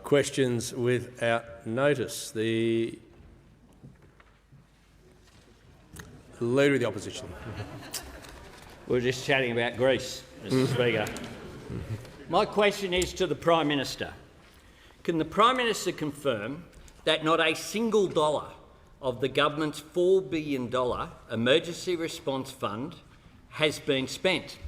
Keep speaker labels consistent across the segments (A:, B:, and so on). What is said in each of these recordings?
A: questions without notice. The Leader of the Opposition.
B: We're just chatting about Greece, Mr Speaker. My question is to the Prime Minister. Can the Prime Minister confirm that not a single dollar of the government's $4 billion emergency response fund has been spent?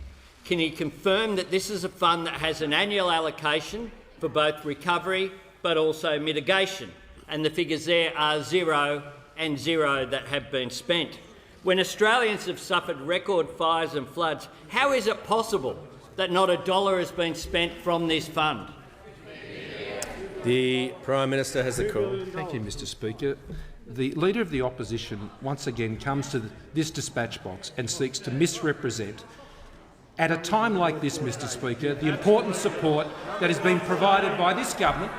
B: Can he confirm that this is a fund that has an annual allocation for both recovery but also mitigation, and the figures there are 0 and 0 that have been spent? When Australians have suffered record fires and floods, how is it possible that not a dollar has been spent from this fund?
A: The Prime Minister has the call.
C: Thank you, Mr Speaker. The Leader of the Opposition once again comes to this dispatch box and seeks to misrepresent, at a time like this, Mr Speaker, the important support that has been provided by this government,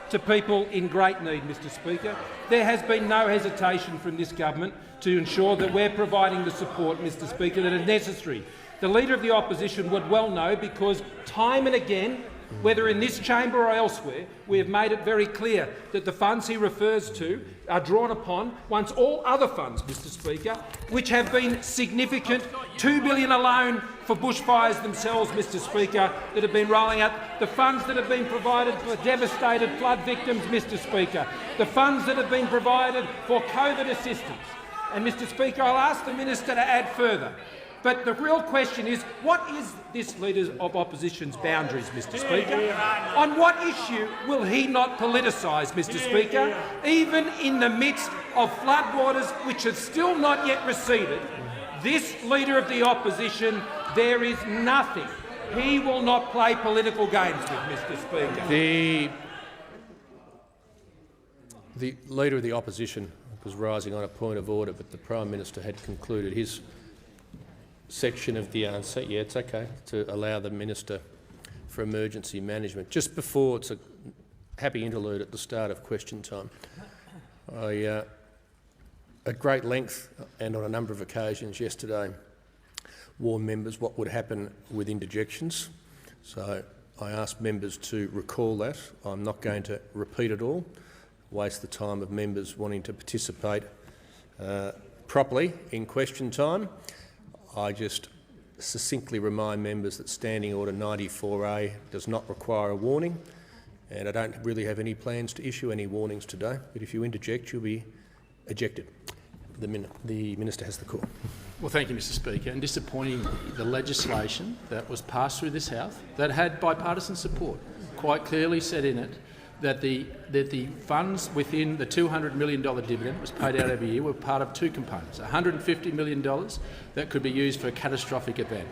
C: to people in great need, Mr Speaker. There has been no hesitation from this government to ensure that we're providing the support, Mr Speaker, that is necessary. The Leader of the Opposition would well know, because time and again, whether in this chamber or elsewhere, we have made it very clear that the funds he refers to are drawn upon once all other funds, Mr Speaker, which have been significant, $2 billion alone for bushfires themselves, Mr Speaker, that have been rolling out, the funds that have been provided for devastated flood victims, Mr Speaker, the funds that have been provided for COVID assistance. And, Mr Speaker, I'll ask the Minister to add further. But the real question is, what is this Leader of Opposition's boundaries, Mr Speaker? On what issue will he not politicise, Mr Speaker? Even in the midst of floodwaters which have still not yet receded, this Leader of the Opposition, there is nothing he will not play political games with, Mr Speaker.
A: The Leader of the Opposition was rising on a point of order, but the Prime Minister had concluded his section of the answer. Yeah, it's okay to allow the Minister for Emergency Management. Just before, it's a happy interlude at the start of question time. I, at great length and on a number of occasions yesterday, warned members what would happen with interjections. So I asked members to recall that. I'm not going to repeat it all, waste the time of members wanting to participate properly in question time. I just succinctly remind members that Standing Order 94A does not require a warning, and I don't really have any plans to issue any warnings today. But if you interject, you'll be ejected. The Minister has the call.
D: Well, thank you, Mr Speaker. And disappointing, the legislation that was passed through this House that had bipartisan support quite clearly said in it that the funds within the $200 million dividend that was paid out every year were part of two components: $150 million that could be used for a catastrophic event.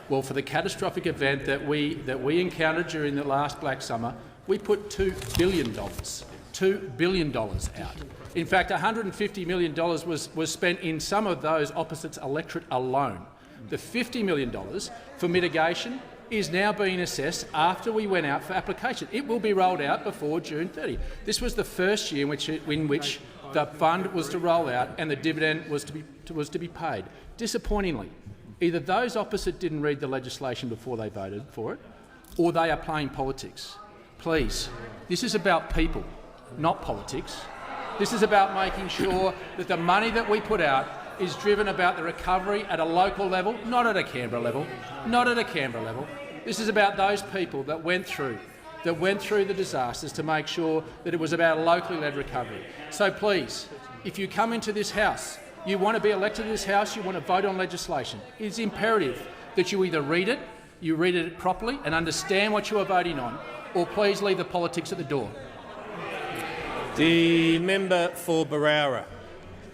D: Well, for the catastrophic event that we encountered during the last Black Summer, we put $2 billion out. In fact, $150 million was spent in some of those opposites' electorate alone. The $50 million for mitigation is now being assessed after we went out for application. It will be rolled out before June 30. This was the first year in which the fund was to roll out and the dividend was to be paid. Disappointingly, either those opposite didn't read the legislation before they voted for it, or they are playing politics. Please, this is about people, not politics. This is about making sure that the money that we put out is driven about the recovery at a local level, not at a Canberra level, not at a Canberra level. This is about those people that went through the disasters, to make sure that it was about a locally led recovery. So please, if you come into this House, you want to be elected to this House, you want to vote on legislation, it is imperative that you either read it properly and understand what you are voting on, or please leave the politics at the door.
A: The member for Barara.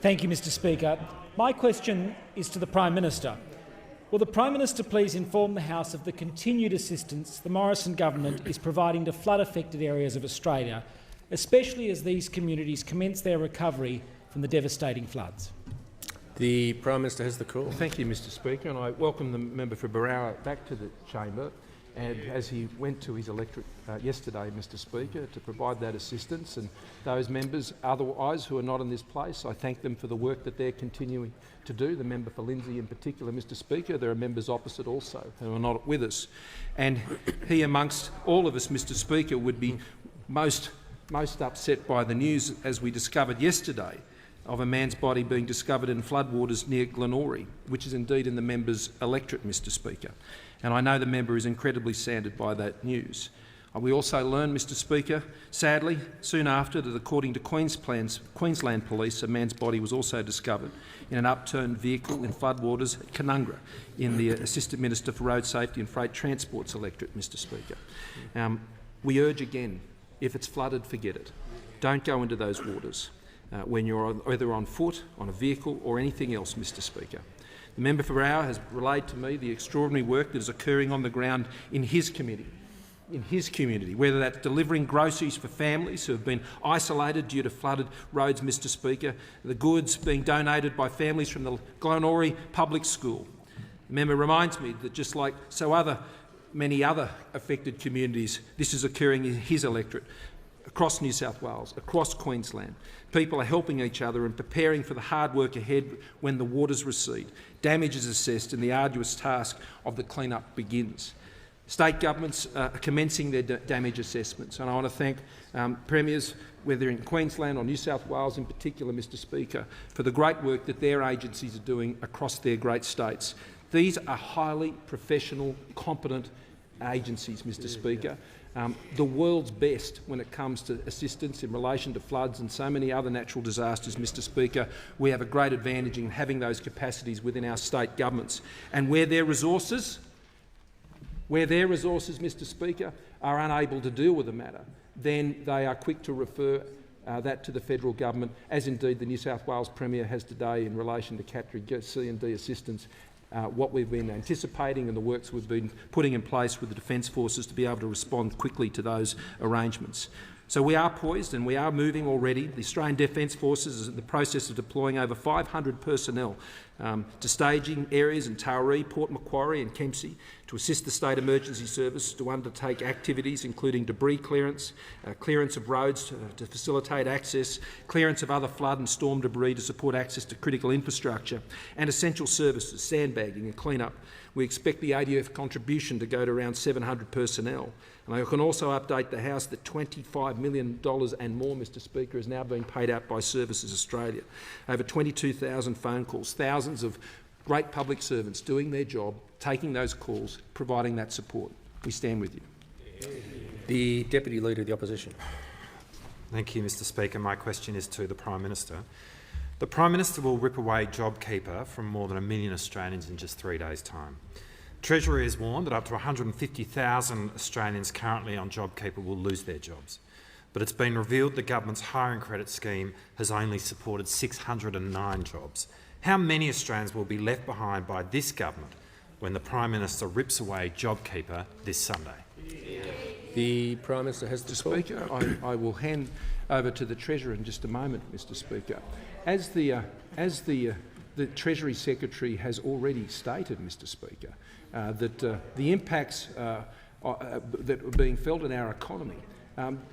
E: Thank you, Mr Speaker. My question is to the Prime Minister. Will the Prime Minister please inform the House of the continued assistance the Morrison government is providing to flood-affected areas of Australia, especially as these communities commence their recovery from the devastating floods?
A: The Prime Minister has the call.
C: Thank you, Mr Speaker, and I welcome the member for Barara back to the chamber. and as he went to his electorate yesterday, Mr Speaker, to provide that assistance. And those members otherwise who are not in this place, I thank them for the work that they're continuing to do. The member for Lindsay in particular, Mr Speaker. There are members opposite also who are not with us. And he, amongst all of us, Mr Speaker, would be most upset by the news, as we discovered yesterday, of a man's body being discovered in floodwaters near Glenorrey, which is indeed in the member's electorate, Mr Speaker. And I know the member is incredibly saddened by that news. We also learned, Mr Speaker, sadly, soon after, that according to Queensland Police, a man's body was also discovered in an upturned vehicle in floodwaters at Canungra in the Assistant Minister for Road Safety and Freight Transport's electorate, Mr Speaker. We urge again, if it's flooded, forget it. Don't go into those waters when you're either on foot, on a vehicle or anything else, Mr Speaker. The member for Our has relayed to me the extraordinary work that is occurring on the ground in his community, whether that's delivering groceries for families who have been isolated due to flooded roads, Mr Speaker, the goods being donated by families from the Glenorrey Public School. The member reminds me that just like many other affected communities, this is occurring in his electorate. Across New South Wales, across Queensland, people are helping each other and preparing for the hard work ahead when the waters recede. Damage is assessed and the arduous task of the clean-up begins. State governments are commencing their damage assessments, and I want to thank Premiers, whether in Queensland or New South Wales in particular, Mr Speaker, for the great work that their agencies are doing across their great states. These are highly professional, competent agencies, Mr Speaker. The world's best when it comes to assistance in relation to floods and so many other natural disasters, Mr Speaker. We have a great advantage in having those capacities within our state governments. And where their resources, Mr Speaker, are unable to deal with the matter, then they are quick to refer that to the federal government, as indeed the New South Wales Premier has today in relation to category C&D assistance. What we've been anticipating and the works we've been putting in place with the Defence Forces to be able to respond quickly to those arrangements. So we are poised and we are moving already. The Australian Defence Forces is in the process of deploying over 500 personnel to staging areas in Taree, Port Macquarie and Kempsey to assist the State Emergency Service to undertake activities including debris clearance, clearance of roads to facilitate access, clearance of other flood and storm debris to support access to critical infrastructure and essential services, sandbagging and clean-up. We expect the ADF contribution to go to around 700 personnel. And I can also update the House that $25 million and more, Mr Speaker, is now being paid out by Services Australia. Over 22,000 phone calls, thousands of great public servants doing their job, taking those calls, providing that support. We stand with you.
A: The Deputy Leader of the Opposition.
F: Thank you, Mr Speaker. My question is to the Prime Minister. The Prime Minister will rip away JobKeeper from more than 1 million Australians in just 3 days' time. Treasury has warned that up to 150,000 Australians currently on JobKeeper will lose their jobs. But it's been revealed the government's hiring credit scheme has only supported 609 jobs. How many Australians will be left behind by this government when the Prime Minister rips away JobKeeper this Sunday?
A: The Prime Minister has the floor.
C: Speaker, I will hand over to the Treasurer in just a moment, Mr Speaker. As the Treasury Secretary has already stated, Mr Speaker, that the impacts that are being felt in our economy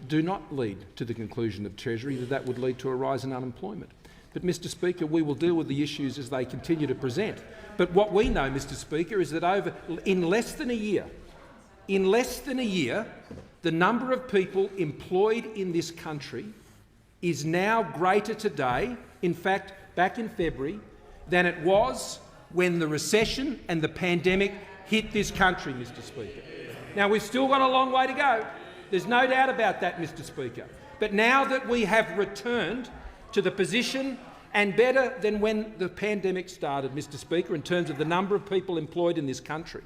C: do not lead to the conclusion of Treasury that would lead to a rise in unemployment. But, Mr Speaker, we will deal with the issues as they continue to present. But what we know, Mr Speaker, is that in less than a year, the number of people employed in this country is now greater today, in fact, back in February, than it was when the recession and the pandemic hit this country, Mr Speaker. Now, we've still got a long way to go. There's no doubt about that, Mr Speaker. But now that we have returned to the position, and better than when the pandemic started, Mr Speaker, in terms of the number of people employed in this country,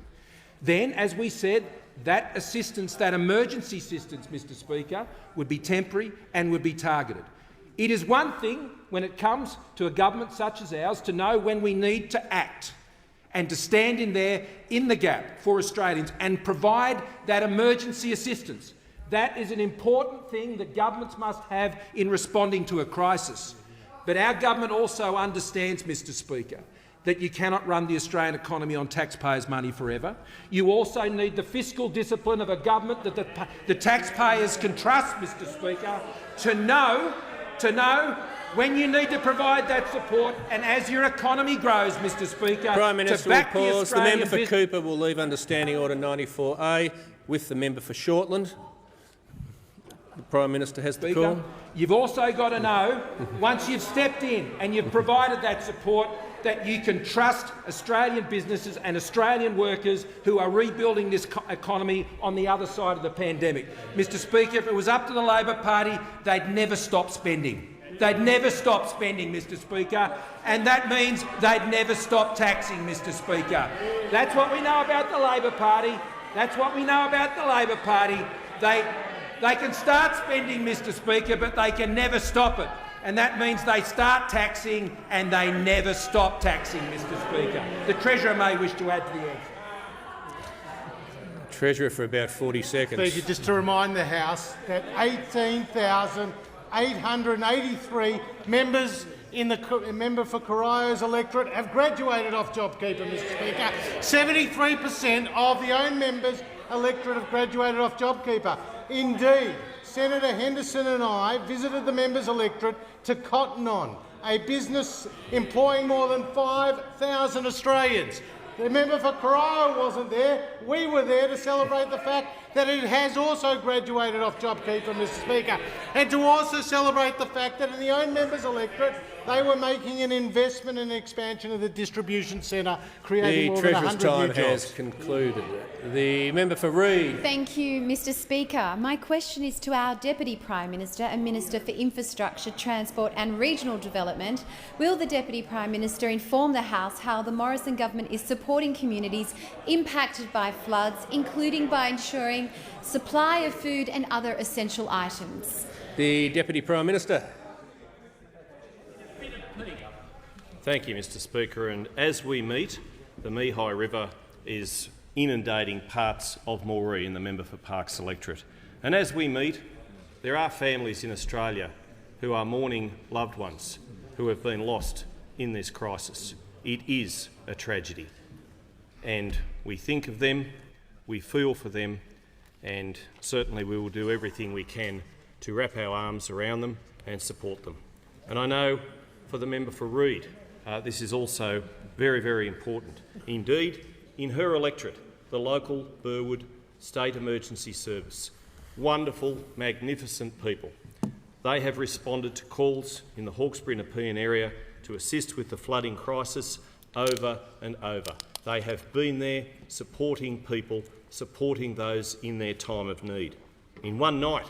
C: then, as we said, that assistance, that emergency assistance, Mr Speaker, would be temporary and would be targeted. It is one thing, when it comes to a government such as ours, to know when we need to act and to stand in there in the gap for Australians and provide that emergency assistance. That is an important thing that governments must have in responding to a crisis. But our government also understands, Mr Speaker, that you cannot run the Australian economy on taxpayers' money forever. You also need the fiscal discipline of a government that the taxpayers can trust, Mr Speaker, to know when you need to provide that support, and as your economy grows, Mr Speaker,
A: Prime Minister
C: to back
A: will pause. The member for
C: business.
A: Cooper will leave under Standing Order 94A with the member for Shortland. The Prime Minister has the call.
C: You've also got to know, once you've stepped in and you've provided that support, that you can trust Australian businesses and Australian workers who are rebuilding this economy on the other side of the pandemic. Mr Speaker, if it was up to the Labor Party, they'd never stop spending. They'd never stop spending, Mr Speaker, and that means they'd never stop taxing, Mr Speaker. That's what we know about the Labor Party. That's what we know about the Labor Party. They can start spending, Mr Speaker, but they can never stop it. And that means they start taxing and they never stop taxing, Mr Speaker. The Treasurer may wish to add to the answer.
A: Treasurer for about 40 seconds.
G: Speaker, just to remind the House that 18,883 members in the member for Corao's electorate have graduated off JobKeeper, Mr Speaker. 73% of the own members' electorate have graduated off JobKeeper. Indeed, Senator Henderson and I visited the members' electorate to Cotton On, a business employing more than 5,000 Australians. The member for Corio wasn't there. We were there to celebrate the fact that it has also graduated off JobKeeper, Mr Speaker, and to also celebrate the fact that in the own members' electorate they were making an investment in expansion of the distribution centre, creating more than 100 new jobs.
A: The Treasurer's time has concluded. The member for Reid.
H: Thank you, Mr Speaker. My question is to our Deputy Prime Minister and Minister for Infrastructure, Transport and Regional Development. Will the Deputy Prime Minister inform the House how the Morrison government is supporting communities impacted by floods, including by ensuring supply of food and other essential items?
A: The Deputy Prime Minister.
I: Thank you, Mr Speaker. And as we meet, the Mihai River is inundating parts of Moree in the member for Parkes electorate. And as we meet, there are families in Australia who are mourning loved ones who have been lost in this crisis. It is a tragedy. And we think of them, we feel for them, and certainly we will do everything we can to wrap our arms around them and support them. And I know for the member for Reid, this is also very, very important. Indeed, in her electorate, the local Burwood State Emergency Service, wonderful, magnificent people. They have responded to calls in the Hawkesbury and Nepean area to assist with the flooding crisis over and over. They have been there supporting people, supporting those in their time of need. In one night,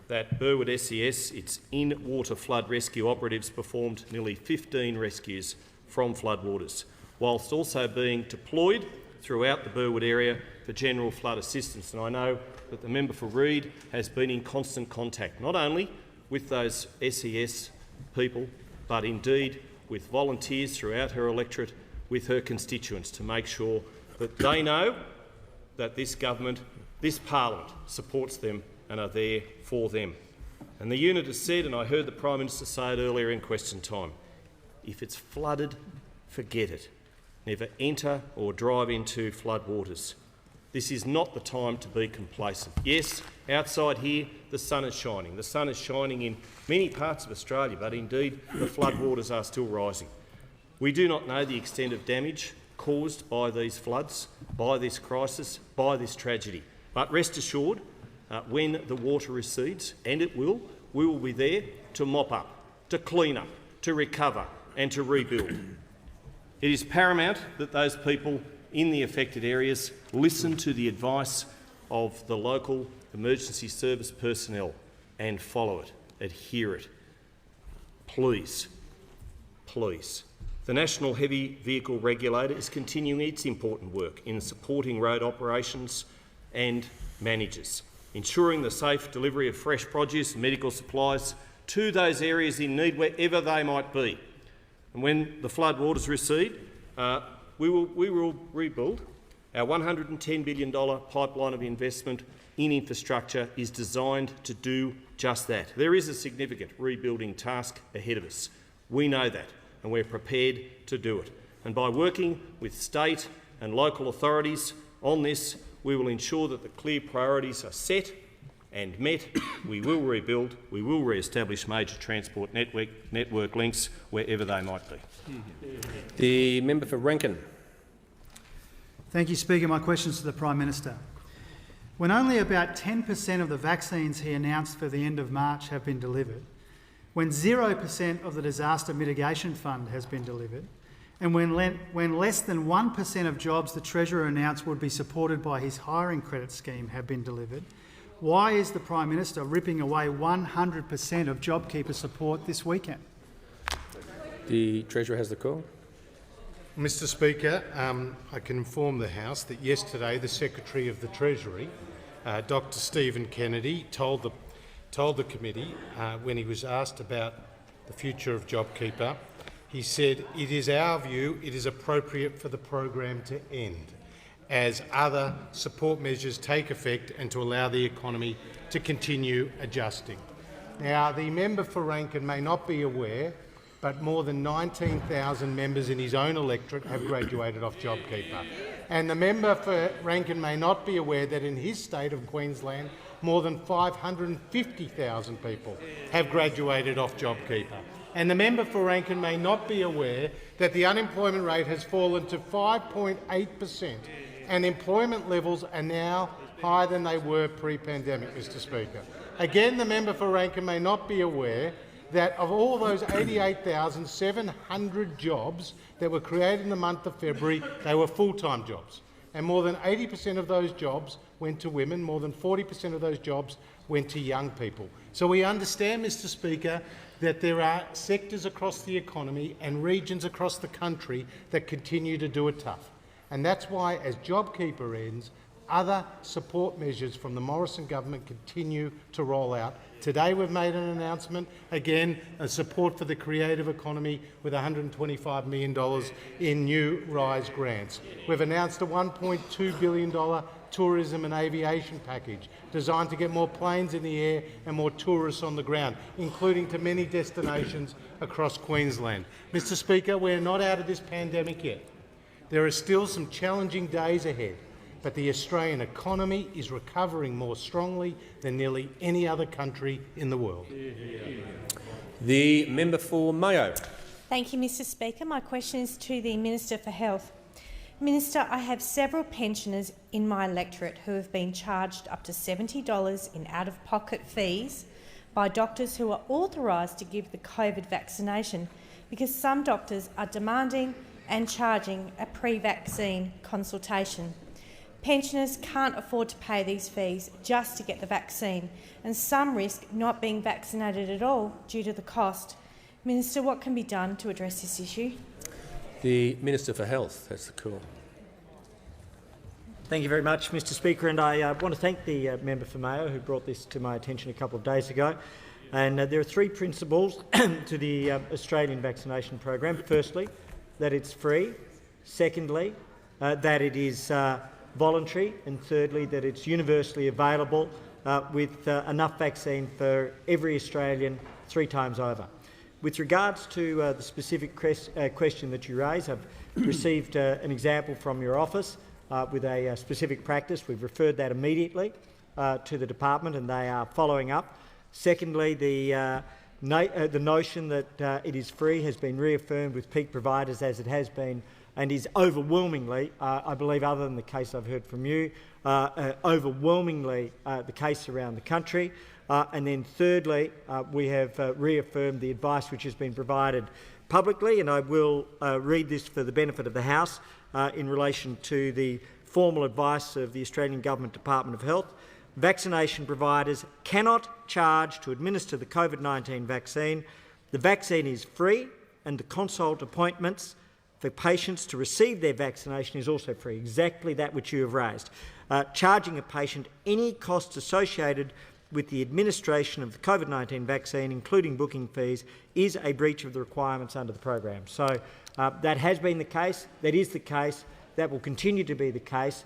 I: that Burwood SES, its in-water flood rescue operatives performed nearly 15 rescues from floodwaters, whilst also being deployed throughout the Burwood area for general flood assistance. And I know that the member for Reid has been in constant contact, not only with those SES people, but indeed with volunteers throughout her electorate, with her constituents, to make sure that they know that this government, this parliament, supports them and are there for them. And the unit has said, and I heard the Prime Minister say it earlier in question time, if it's flooded, forget it. Never enter or drive into floodwaters. This is not the time to be complacent. Yes, outside here the sun is shining. The sun is shining in many parts of Australia, but indeed the floodwaters are still rising. We do not know the extent of damage caused by these floods, by this crisis, by this tragedy. But rest assured, when the water recedes, and it will, we will be there to mop up, to clean up, to recover and to rebuild. It is paramount that those people in the affected areas listen to the advice of the local emergency service personnel and follow it, adhere it. Please, please. The National Heavy Vehicle Regulator is continuing its important work in supporting road operations and managers, ensuring the safe delivery of fresh produce and medical supplies to those areas in need, wherever they might be. And when the flood waters recede, we will rebuild. Our $110 billion pipeline of investment in infrastructure is designed to do just that. There is a significant rebuilding task ahead of us. We know that, and we're prepared to do it. And by working with state and local authorities on this, we will ensure that the clear priorities are set and met. We will rebuild, we will re-establish major transport network links wherever they might be.
A: The member for Rankin.
J: Thank you, Speaker. My question is to the Prime Minister. When only about 10% of the vaccines he announced for the end of March have been delivered, when 0% of the Disaster Mitigation Fund has been delivered, and when less than 1% of jobs the Treasurer announced would be supported by his hiring credit scheme have been delivered, why is the Prime Minister ripping away 100% of JobKeeper support this weekend?
A: The Treasurer has the call.
G: Mr Speaker, I can inform the House that yesterday the Secretary of the Treasury, Dr Stephen Kennedy, told the committee when he was asked about the future of JobKeeper, he said, "It is our view it is appropriate for the program to end as other support measures take effect and to allow the economy to continue adjusting." Now, the member for Rankin may not be aware, but more than 19,000 members in his own electorate have graduated off JobKeeper. And the member for Rankin may not be aware that in his state of Queensland, more than 550,000 people have graduated off JobKeeper. And the member for Rankin may not be aware that the unemployment rate has fallen to 5.8% and employment levels are now higher than they were pre-pandemic, Mr Speaker. Again, the member for Rankin may not be aware that of all those 88,700 jobs that were created in the month of February, they were full-time jobs. And more than 80% of those jobs went to women, more than 40% of those jobs went to young people. So we understand, Mr Speaker, that there are sectors across the economy and regions across the country that continue to do it tough. And that's why, as JobKeeper ends, other support measures from the Morrison government continue to roll out. Today we've made an announcement, again, a support for the creative economy with $125 million in new RISE grants. We've announced a $1.2 billion tourism and aviation package designed to get more planes in the air and more tourists on the ground, including to many destinations across Queensland. Mr Speaker, we're not out of this pandemic yet. There are still some challenging days ahead, but the Australian economy is recovering more strongly than nearly any other country in the world.
A: The member for Mayo.
K: Thank you, Mr Speaker. My question is to the Minister for Health. Minister, I have several pensioners in my electorate who have been charged up to $70 in out-of-pocket fees by doctors who are authorised to give the COVID vaccination because some doctors are demanding and charging a pre-vaccine consultation. Pensioners can't afford to pay these fees just to get the vaccine, and some risk not being vaccinated at all due to the cost. Minister, what can be done to address this issue?
A: The Minister for Health has the call.
L: Thank you very much, Mr Speaker, and I want to thank the member for Mayo who brought this to my attention a couple of days ago. And there are three principles to the Australian vaccination program. Firstly, that it's free. Secondly, that it is voluntary, and thirdly, that it's universally available with enough vaccine for every Australian 3 times over. With regards to the specific question that you raise, I've received an example from your office with a specific practice. We've referred that immediately to the department and they are following up. Secondly, the notion that it is free has been reaffirmed with peak providers as it has been and is overwhelmingly, I believe, other than the case I've heard from you, overwhelmingly the case around the country. And then thirdly, we have reaffirmed the advice which has been provided publicly, and I will read this for the benefit of the House in relation to the formal advice of the Australian Government Department of Health. Vaccination providers cannot charge to administer the COVID-19 vaccine. The vaccine is free and the consult appointments for patients to receive their vaccination is also free, exactly that which you have raised. Charging a patient any costs associated with the administration of the COVID-19 vaccine, including booking fees, is a breach of the requirements under the program. So that has been the case, that is the case, that will continue to be the case.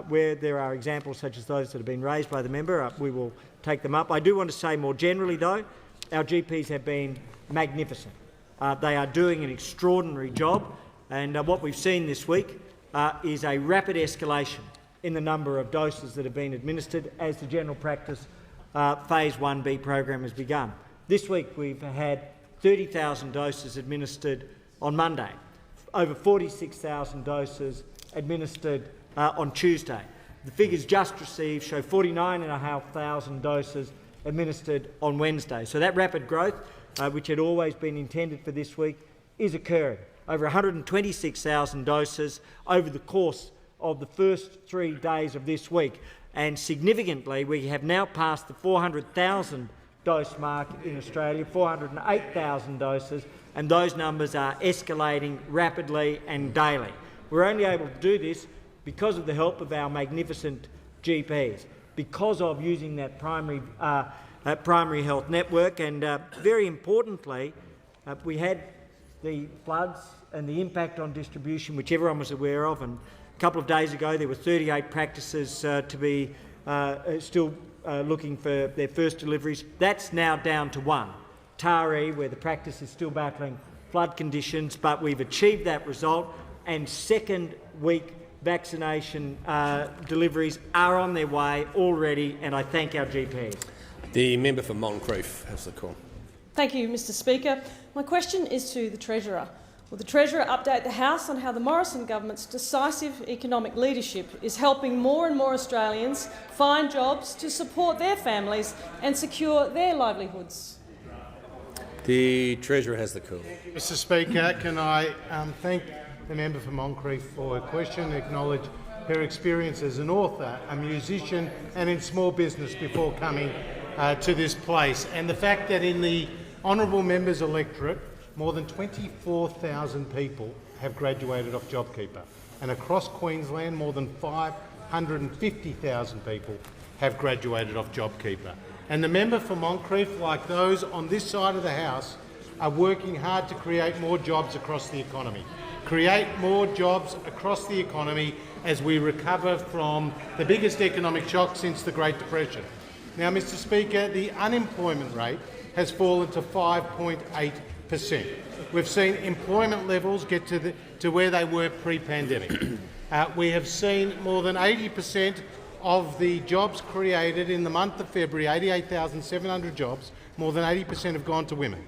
L: Where there are examples such as those that have been raised by the member, we will take them up. I do want to say more generally, though, our GPs have been magnificent. They are doing an extraordinary job. And what we've seen this week is a rapid escalation in the number of doses that have been administered as the general practice Phase 1B program has begun. This week we've had 30,000 doses administered on Monday, over 46,000 doses administered on Tuesday. The figures just received show 49,500 doses administered on Wednesday. So that rapid growth, which had always been intended for this week, is occurring. Over 126,000 doses over the course of the first 3 days of this week. And significantly, we have now passed the 400,000 dose mark in Australia, 408,000 doses, and those numbers are escalating rapidly and daily. We're only able to do this because of the help of our magnificent GPs, because of using that primary health network, and very importantly, we had the floods and the impact on distribution, which everyone was aware of, and a couple of days ago there were 38 practices to be still looking for their first deliveries. That's now down to one, Taree, where the practice is still battling flood conditions, but we've achieved that result, and second week vaccination deliveries are on their way already, and I thank our GPs.
A: The member for Moncrieff has the call.
M: Thank you, Mr Speaker. My question is to the Treasurer. Will the Treasurer update the House on how the Morrison government's decisive economic leadership is helping more and more Australians find jobs to support their families and secure their livelihoods?
A: The Treasurer has the call.
G: Mr Speaker, can I thank the member for Moncrieff for her question and acknowledge her experience as an author, a musician and in small business before coming to this place, and the fact that in the honourable member's electorate more than 24,000 people have graduated off JobKeeper, and across Queensland more than 550,000 people have graduated off JobKeeper. And the member for Moncrieff, like those on this side of the House, are working hard to create more jobs across the economy. Create more jobs across the economy as we recover from the biggest economic shock since the Great Depression. Now, Mr Speaker, the unemployment rate has fallen to 5.8%. We've seen employment levels get to where they were pre-pandemic. We have seen more than 80% of the jobs created in the month of February, 88,700 jobs, more than 80% have gone to women.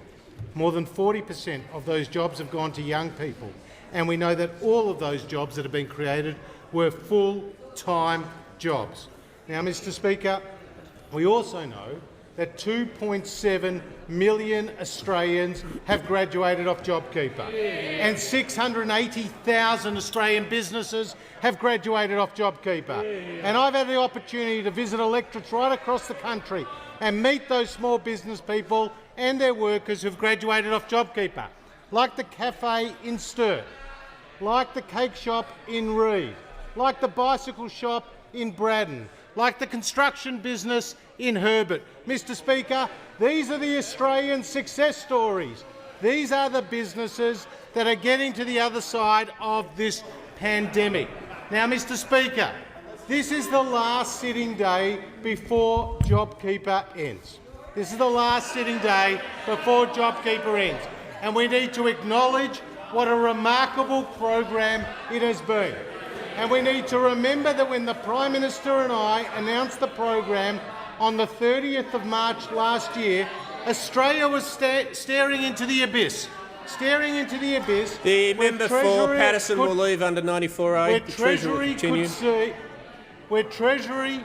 G: More than 40% of those jobs have gone to young people. And we know that all of those jobs that have been created were full-time jobs. Now, Mr Speaker, we also know that 2.7 million Australians have graduated off JobKeeper, and 680,000 Australian businesses have graduated off JobKeeper. And I've had the opportunity to visit electorates right across the country and meet those small business people and their workers who've graduated off JobKeeper, like the cafe in Sturt, like the cake shop in Reid, like the bicycle shop in Braddon, like the construction business in Herbert. Mr Speaker, these are the Australian success stories. These are the businesses that are getting to the other side of this pandemic. Now, Mr Speaker, this is the last sitting day before JobKeeper ends. This is the last sitting day before JobKeeper ends, and we need to acknowledge what a remarkable program it has been. And we need to remember that when the Prime Minister and I announced the program on the 30th of March last year, Australia was staring into the abyss. Staring into the abyss.
A: The member for Patterson will leave under 94A.
G: Where Treasury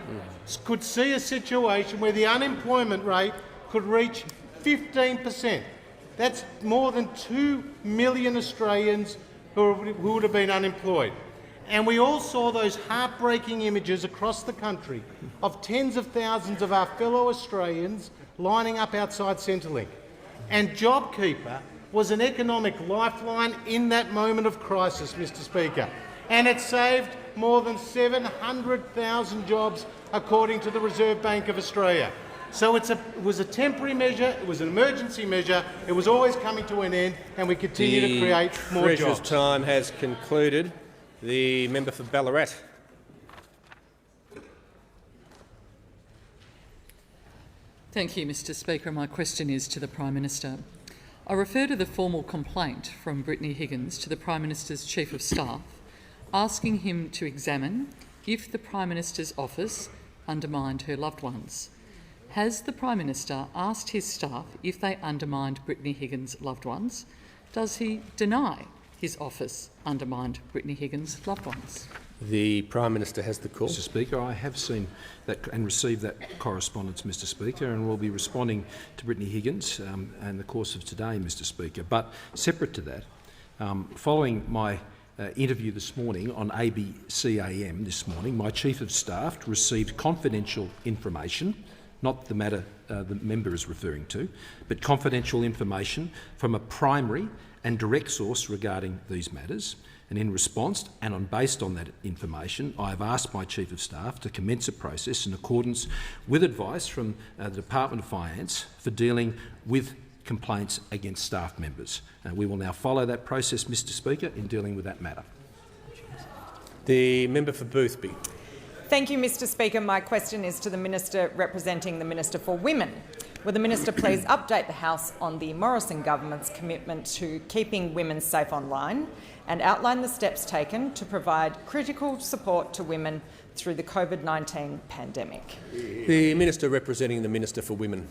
G: could see a situation where the unemployment rate could reach 15%. That's more than 2 million Australians who would have been unemployed. And we all saw those heartbreaking images across the country of tens of thousands of our fellow Australians lining up outside Centrelink. And JobKeeper was an economic lifeline in that moment of crisis, Mr Speaker. And it saved more than 700,000 jobs, according to the Reserve Bank of Australia. So it was a temporary measure, it was an emergency measure, it was always coming to an end, and we continue to create more jobs.
A: The Treasurer's time has concluded. The member for Ballarat.
N: Thank you, Mr Speaker. My question is to the Prime Minister. I refer to the formal complaint from Brittany Higgins to the Prime Minister's Chief of Staff, asking him to examine if the Prime Minister's office undermined her loved ones. Has the Prime Minister asked his staff if they undermined Brittany Higgins' loved ones? Does he deny his office undermined Brittany Higgins' loved ones?
A: The Prime Minister has the call.
O: Mr Speaker, I have seen that and received that correspondence, Mr Speaker, and will be responding to Brittany Higgins in the course of today, Mr Speaker. But separate to that, following my interview this morning on ABC AM this morning, my Chief of Staff received confidential information, not the matter the member is referring to, but confidential information from a primary and direct source regarding these matters. And in response, and based on that information, I have asked my Chief of Staff to commence a process in accordance with advice from the Department of Finance for dealing with complaints against staff members. We will now follow that process, Mr Speaker, in dealing with that matter.
A: The member for Boothby.
P: Thank you, Mr Speaker. My question is to the Minister representing the Minister for Women. Will the Minister please update the House on the Morrison government's commitment to keeping women safe online and outline the steps taken to provide critical support to women through the COVID-19 pandemic?
A: The Minister representing the Minister for Women.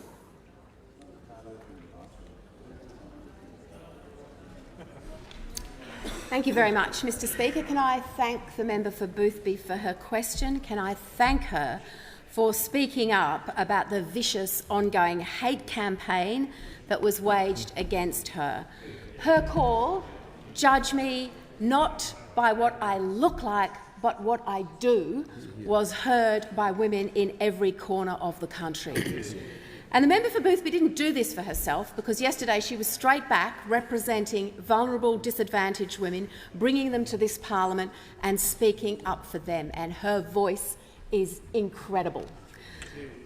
Q: Thank you very much, Mr Speaker. Can I thank the member for Boothby for her question? Can I thank her for speaking up about the vicious ongoing hate campaign that was waged against her? Her call, "Judge me not by what I look like but what I do," was heard by women in every corner of the country. And the member for Boothby didn't do this for herself, because yesterday she was straight back representing vulnerable, disadvantaged women, bringing them to this parliament and speaking up for them, and her voice is incredible.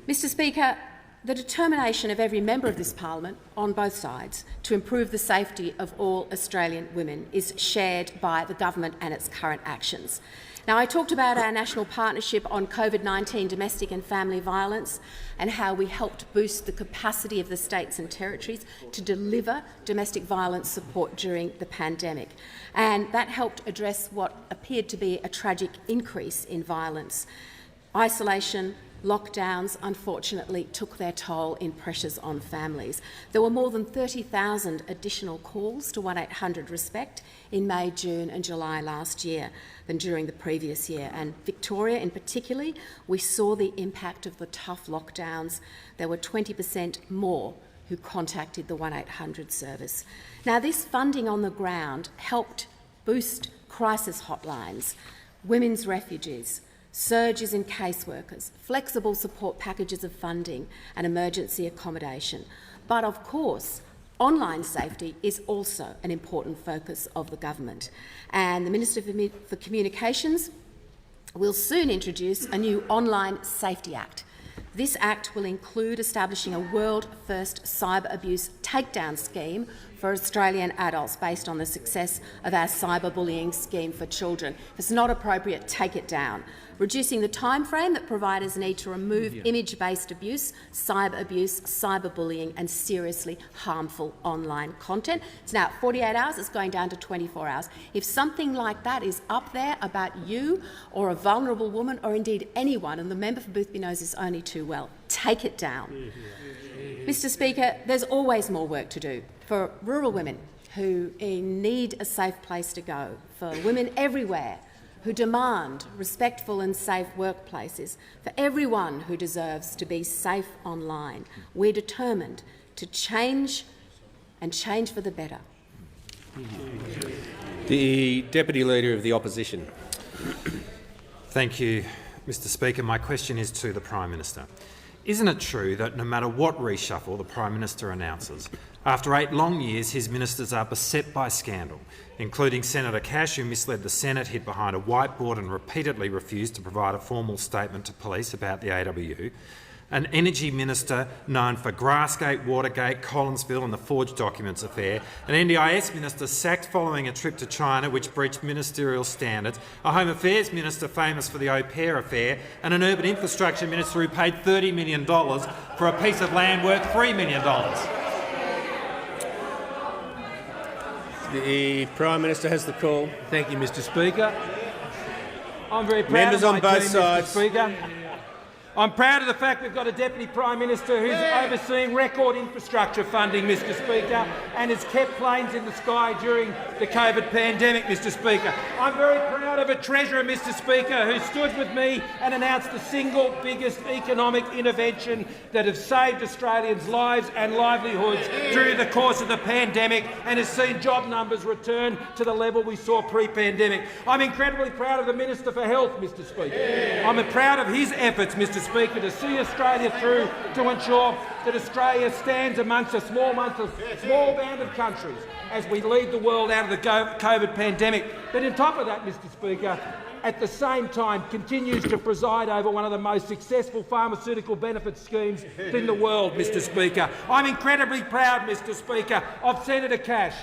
Q: Mr Speaker, the determination of every member of this parliament, on both sides, to improve the safety of all Australian women is shared by the government and its current actions. Now, I talked about our national partnership on COVID-19 domestic and family violence and how we helped boost the capacity of the states and territories to deliver domestic violence support during the pandemic. And that helped address what appeared to be a tragic increase in violence. Isolation, lockdowns, unfortunately, took their toll in pressures on families. There were more than 30,000 additional calls to 1800 RESPECT in May, June and July last year than during the previous year. And Victoria in particular, we saw the impact of the tough lockdowns. There were 20% more who contacted the 1800 service. Now, this funding on the ground helped boost crisis hotlines, women's refuges, surges in caseworkers, flexible support packages of funding and emergency accommodation. But of course, online safety is also an important focus of the government. And the Minister for Communications will soon introduce a new Online Safety Act. This Act will include establishing a world-first cyber abuse takedown scheme for Australian adults based on the success of our cyberbullying scheme for children. If it's not appropriate, take it down. Reducing the timeframe that providers need to remove image-based abuse, cyberbullying and seriously harmful online content. It's now 48 hours, it's going down to 24 hours. If something like that is up there about you or a vulnerable woman or indeed anyone, and the member for Boothby knows this only too well, take it down. Mr Speaker, there's always more work to do for rural women who need a safe place to go, for women everywhere who demand respectful and safe workplaces, for everyone who deserves to be safe online. We're determined to change and change for the better.
A: The Deputy Leader of the Opposition.
F: Thank you, Mr Speaker. My question is to the Prime Minister. Isn't it true that no matter what reshuffle the Prime Minister announces, after 8 long years his ministers are beset by scandal, including Senator Cash, who misled the Senate, hid behind a whiteboard and repeatedly refused to provide a formal statement to police about the AWU, an Energy Minister known for Grassgate, Watergate, Collinsville and the forged documents affair, an NDIS Minister sacked following a trip to China which breached ministerial standards, a Home Affairs Minister famous for the au pair affair, and an Urban Infrastructure Minister who paid $30 million for a piece of land worth $3 million.
A: The Prime Minister has the call.
C: Thank you, Mr Speaker. I'm very proud
A: Members
C: of my
A: on both
C: team,
A: sides.
C: Mr Speaker. I'm proud of the fact we've got a Deputy Prime Minister who's overseeing record infrastructure funding, Mr Speaker, and has kept planes in the sky during the COVID pandemic, Mr Speaker. I'm very proud of a Treasurer, Mr Speaker, who stood with me and announced the single biggest economic intervention that has saved Australians' lives and livelihoods during the course of the pandemic and has seen job numbers return to the level we saw pre-pandemic. I'm incredibly proud of the Minister for Health, Mr Speaker. I'm proud of his efforts, Mr Speaker, to see Australia through to ensure that Australia stands amongst a small band of countries as we lead the world out of the COVID pandemic. But on top of that, Mr Speaker, at the same time continues to preside over one of the most successful pharmaceutical benefit schemes in the world, Mr Speaker. I'm incredibly proud, Mr Speaker, of Senator Cash,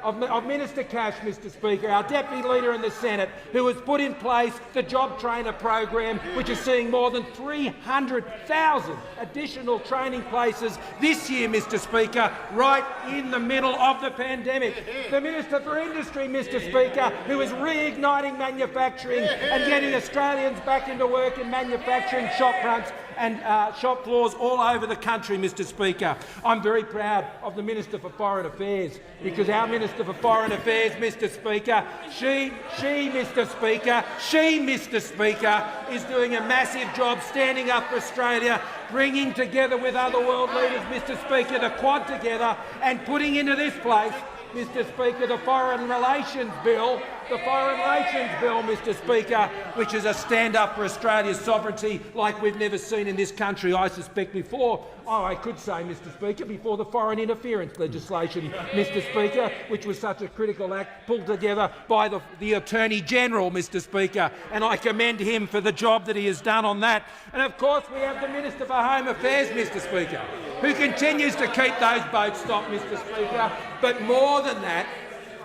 C: of Minister Cash, Mr Speaker, our Deputy Leader in the Senate, who has put in place the Job Trainer program, which is seeing more than 300,000 additional training places this year, Mr Speaker, right in the middle of the pandemic. The Minister for Industry, Mr Speaker, who is reigniting manufacturing and getting Australians back into work in manufacturing shop fronts and shop floors all over the country, Mr Speaker. I'm very proud of the Minister for Foreign Affairs, because our Minister for Foreign Affairs, Mr Speaker, Mr Speaker, is doing a massive job standing up for Australia, bringing together with other world leaders, Mr Speaker, the Quad together and putting into this place, Mr Speaker, the Foreign Relations Bill, Mr Speaker, which is a stand-up for Australia's sovereignty like we've never seen in this country, I suspect, before. Oh, I could say, Mr Speaker, before the foreign interference legislation, Mr Speaker, which was such a critical act pulled together by the Attorney-General, Mr Speaker, and I commend him for the job that he has done on that. And of course we have the Minister for Home Affairs, Mr Speaker, who continues to keep those boats stopped, Mr Speaker, but more than that,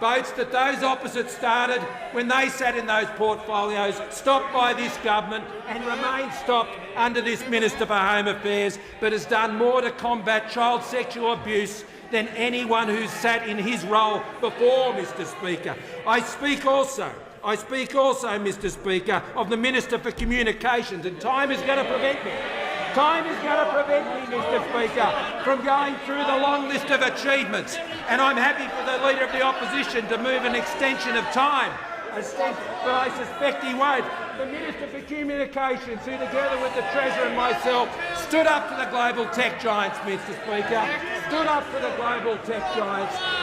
C: boats that those opposite started when they sat in those portfolios, stopped by this government and remain stopped under this Minister for Home Affairs, but has done more to combat child sexual abuse than anyone who's sat in his role before, Mr Speaker. I speak also, Mr Speaker, of the Minister for Communications, and time is going to prevent me. Mr Speaker, from going through the long list of achievements, and I'm happy for the Leader of the Opposition to move an extension of time, but I suspect he won't. The Minister for Communications, who together with the Treasurer and myself stood up to the global tech giants, Mr Speaker,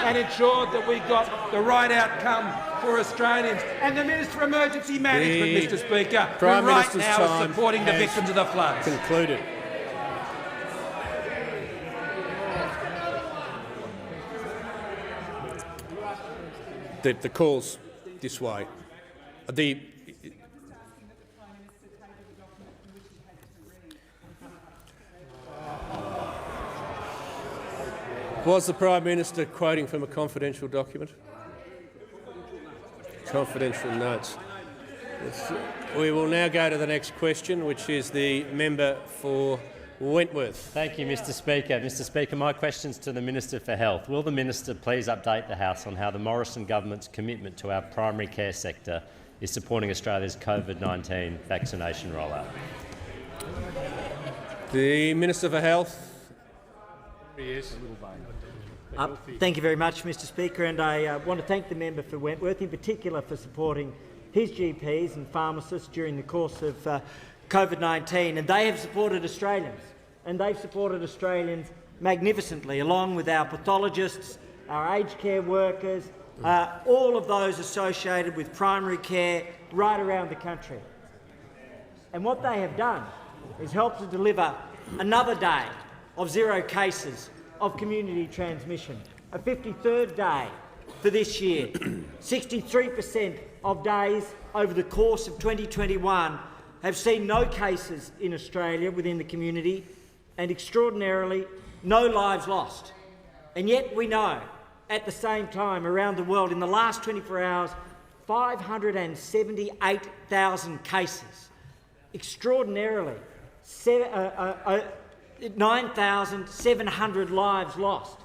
C: and ensured that we got the right outcome for Australians. And the Minister for Emergency Management, Mr Speaker, who right now is supporting the victims of the floods.
A: Concluded. The call's this way. Was the Prime Minister quoting from a confidential document? Confidential notes. We will now go to the next question, which is the member for Wentworth.
R: Thank you, Mr Speaker. Mr Speaker, my question is to the Minister for Health. Will the Minister please update the House on how the Morrison government's commitment to our primary care sector is supporting Australia's COVID-19 vaccination rollout?
A: The Minister for Health.
L: Thank you very much, Mr Speaker, and I want to thank the member for Wentworth in particular for supporting his GPs and pharmacists during the course of COVID-19, and they have supported Australians, and they've supported Australians magnificently, along with our pathologists, our aged care workers, all of those associated with primary care right around the country. And what they have done is helped to deliver another day of zero cases of community transmission, a 53rd day for this year. 63% of days over the course of 2021 have seen no cases in Australia within the community, and extraordinarily, no lives lost. And yet we know, at the same time around the world, in the last 24 hours, 578,000 cases. Extraordinarily, 9,700 lives lost.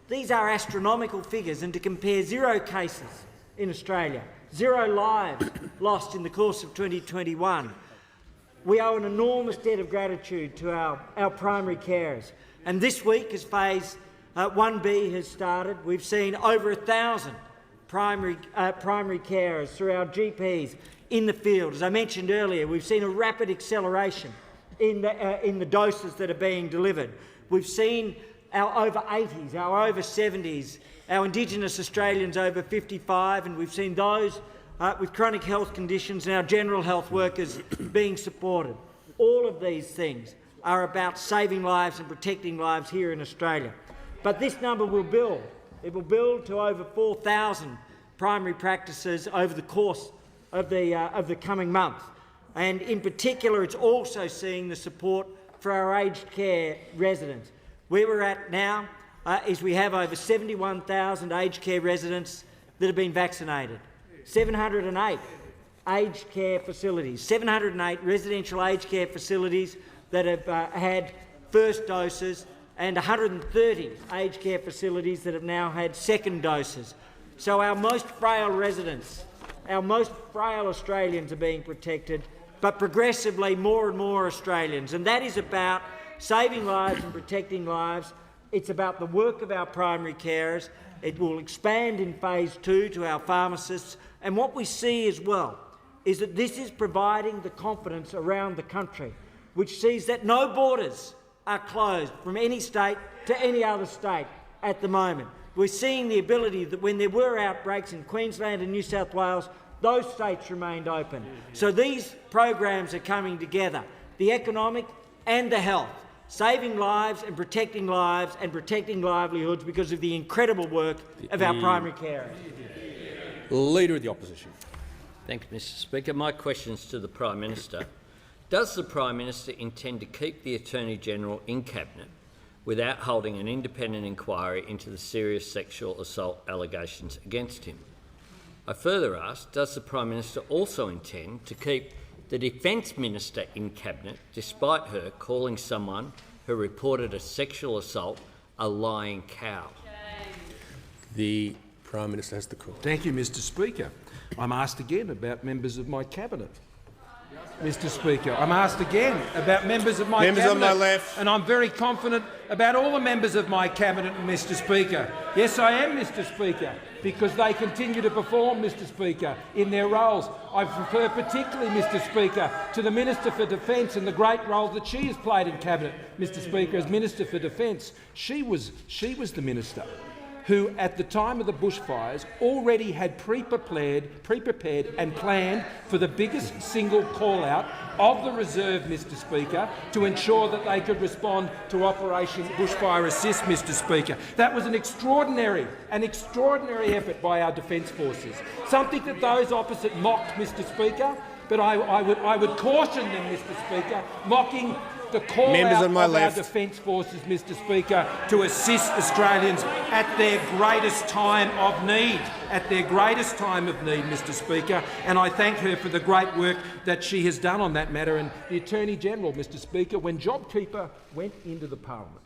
L: These are astronomical figures, and to compare 0 cases in Australia, 0 lives lost in the course of 2021, we owe an enormous debt of gratitude to our primary carers. And this week, as phase 1B has started, we've seen over 1,000 primary carers through our GPs in the field. As I mentioned earlier, we've seen a rapid acceleration in the doses that are being delivered. We've seen our over 80s, our over 70s, our Indigenous Australians over 55, and we've seen those with chronic health conditions and our general health workers being supported. All of these things are about saving lives and protecting lives here in Australia. But this number will build. It will build to over 4,000 primary practices over the course of the coming month. And in particular, it's also seeing the support for our aged care residents. Where we're at now is we have over 71,000 aged care residents that have been vaccinated, 708 aged care facilities, 708 residential aged care facilities that have had first doses, and 130 aged care facilities that have now had second doses. So our most frail residents, our most frail Australians are being protected, but progressively more and more Australians. And that is about saving lives and protecting lives. It's about the work of our primary carers. It will expand in phase 2 to our pharmacists. And what we see as well is that this is providing the confidence around the country, which sees that no borders are closed from any state to any other state at the moment. We're seeing the ability that when there were outbreaks in Queensland and New South Wales, those states remained open. So these programs are coming together, the economic and the health, saving lives and protecting livelihoods because of the incredible work of our primary carers.
A: Leader of the Opposition.
B: Thank you, Mr Speaker. My question is to the Prime Minister. Does the Prime Minister intend to keep the Attorney-General in Cabinet without holding an independent inquiry into the serious sexual assault allegations against him? I further ask, does the Prime Minister also intend to keep the Defence Minister in Cabinet despite her calling someone who reported a sexual assault a lying cow?
A: The Prime Minister has the call.
O: Thank you, Mr Speaker. I'm asked again about members of my Cabinet.
C: Mr Speaker, I'm asked again about members of my Cabinet.
A: On my left.
C: And I'm very confident about all the members of my Cabinet, Mr Speaker. Yes, I am, Mr Speaker, because they continue to perform, Mr Speaker, in their roles. I refer particularly, Mr Speaker, to the Minister for Defence and the great role that she has played in Cabinet, Mr Speaker, as Minister for Defence. She was the Minister who, at the time of the bushfires, already had pre-prepared and planned for the biggest single call-out of the reserve, Mr Speaker, to ensure that they could respond to Operation Bushfire Assist, Mr Speaker. That was an extraordinary effort by our Defence Forces, something that those opposite mocked, Mr Speaker, but I would caution them, Mr Speaker, mocking the call out of our Defence Forces, Mr Speaker, to assist Australians at their greatest time of need, Mr Speaker, and I thank her for the great work that she has done on that matter. And the Attorney-General, Mr Speaker, when JobKeeper went into the parliament,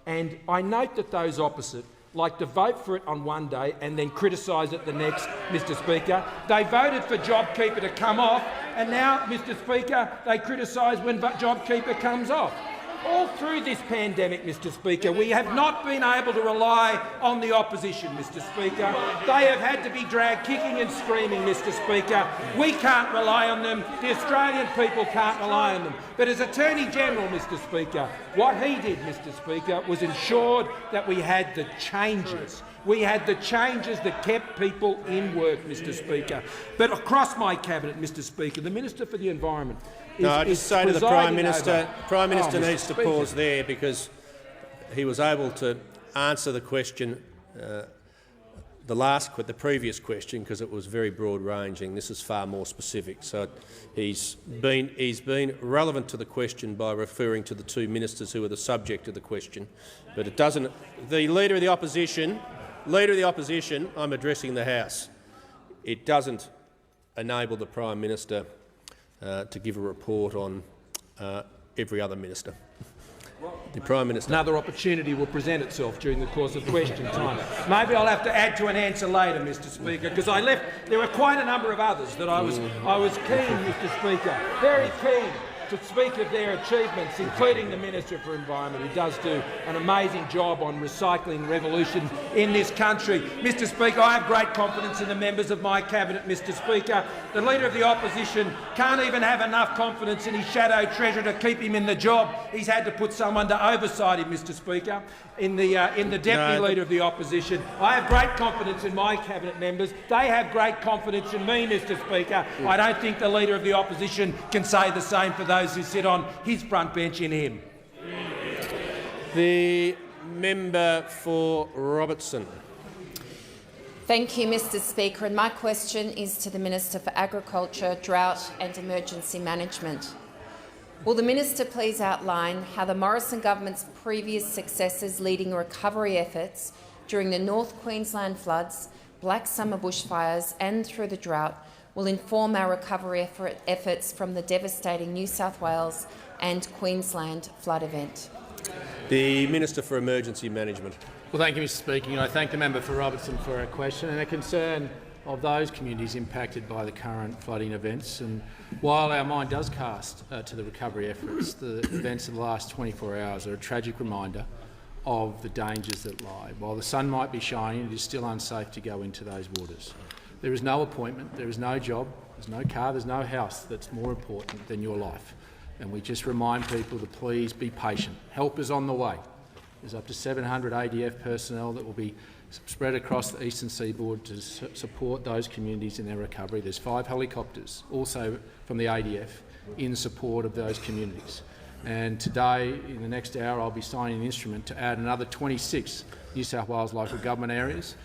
C: and I note that those opposite like to vote for it on one day and then criticise it the next, Mr Speaker. They voted for JobKeeper to come off, and now, Mr Speaker, they criticise when JobKeeper comes off. All through this pandemic, Mr Speaker, we have not been able to rely on the opposition, Mr Speaker. They have had to be dragged kicking and screaming, Mr Speaker. We can't rely on them. The Australian people can't rely on them. But as Attorney-General, Mr Speaker, what he did, Mr Speaker, was ensured that we had the changes. We had the changes that kept people in work, Mr Speaker. But across my Cabinet, Mr Speaker, the Minister for the Environment
A: I just say to the Prime Minister, needs to pause there because he was able to answer the question, the previous question, because it was very broad-ranging. This is far more specific. So he's been relevant to the question by referring to the two ministers who are the subject of the question, but it doesn't. The Leader of the Opposition, I'm addressing the House. It doesn't enable the Prime Minister to give a report on every other minister. The Prime Minister.
C: Another opportunity will present itself during the course of question time. Maybe I'll have to add to an answer later, Mr Speaker, because there were quite a number of others that I was keen, Mr Speaker, very keen to speak of their achievements, including the Minister for Environment, who does do an amazing job on recycling revolution in this country. Mr Speaker, I have great confidence in the members of my Cabinet, Mr Speaker. The Leader of the Opposition can't even have enough confidence in his shadow treasurer to keep him in the job. He's had to put someone to oversight him, Mr Speaker, in the Deputy Leader of the Opposition. I have great confidence in my Cabinet members. They have great confidence in me, Mr Speaker. I don't think the Leader of the Opposition can say the same for those who sit on his front bench in him.
A: The member for Robertson.
S: Thank you, Mr Speaker, and my question is to the Minister for Agriculture, Drought and Emergency Management. Will the Minister please outline how the Morrison government's previous successes leading recovery efforts during the North Queensland floods, Black Summer bushfires and through the drought will inform our recovery efforts from the devastating New South Wales and Queensland flood event?
A: The Minister for Emergency Management.
D: Well, thank you, Mr Speaker. And I thank the member for Robertson for her question and a concern of those communities impacted by the current flooding events. And while our mind does cast to the recovery efforts, the events of the last 24 hours are a tragic reminder of the dangers that lie. While the sun might be shining, it is still unsafe to go into those waters. There is no appointment, there is no job, there's no car, there's no house that's more important than your life. And we just remind people to please be patient. Help is on the way. There's up to 700 ADF personnel that will be spread across the eastern seaboard to support those communities in their recovery. There's 5 helicopters also from the ADF in support of those communities. And today, in the next hour, I'll be signing an instrument to add another 26 New South Wales local government areas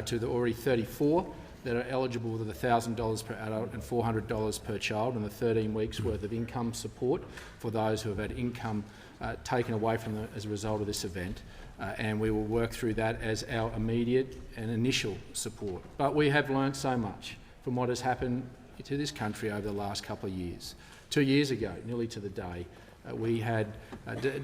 D: to the already 34 that are eligible with $1,000 per adult and $400 per child, and the 13 weeks' worth of income support for those who have had income taken away from them as a result of this event. And we will work through that as our immediate and initial support. But we have learnt so much from what has happened to this country over the last couple of years. 2 years ago, nearly to the day, we had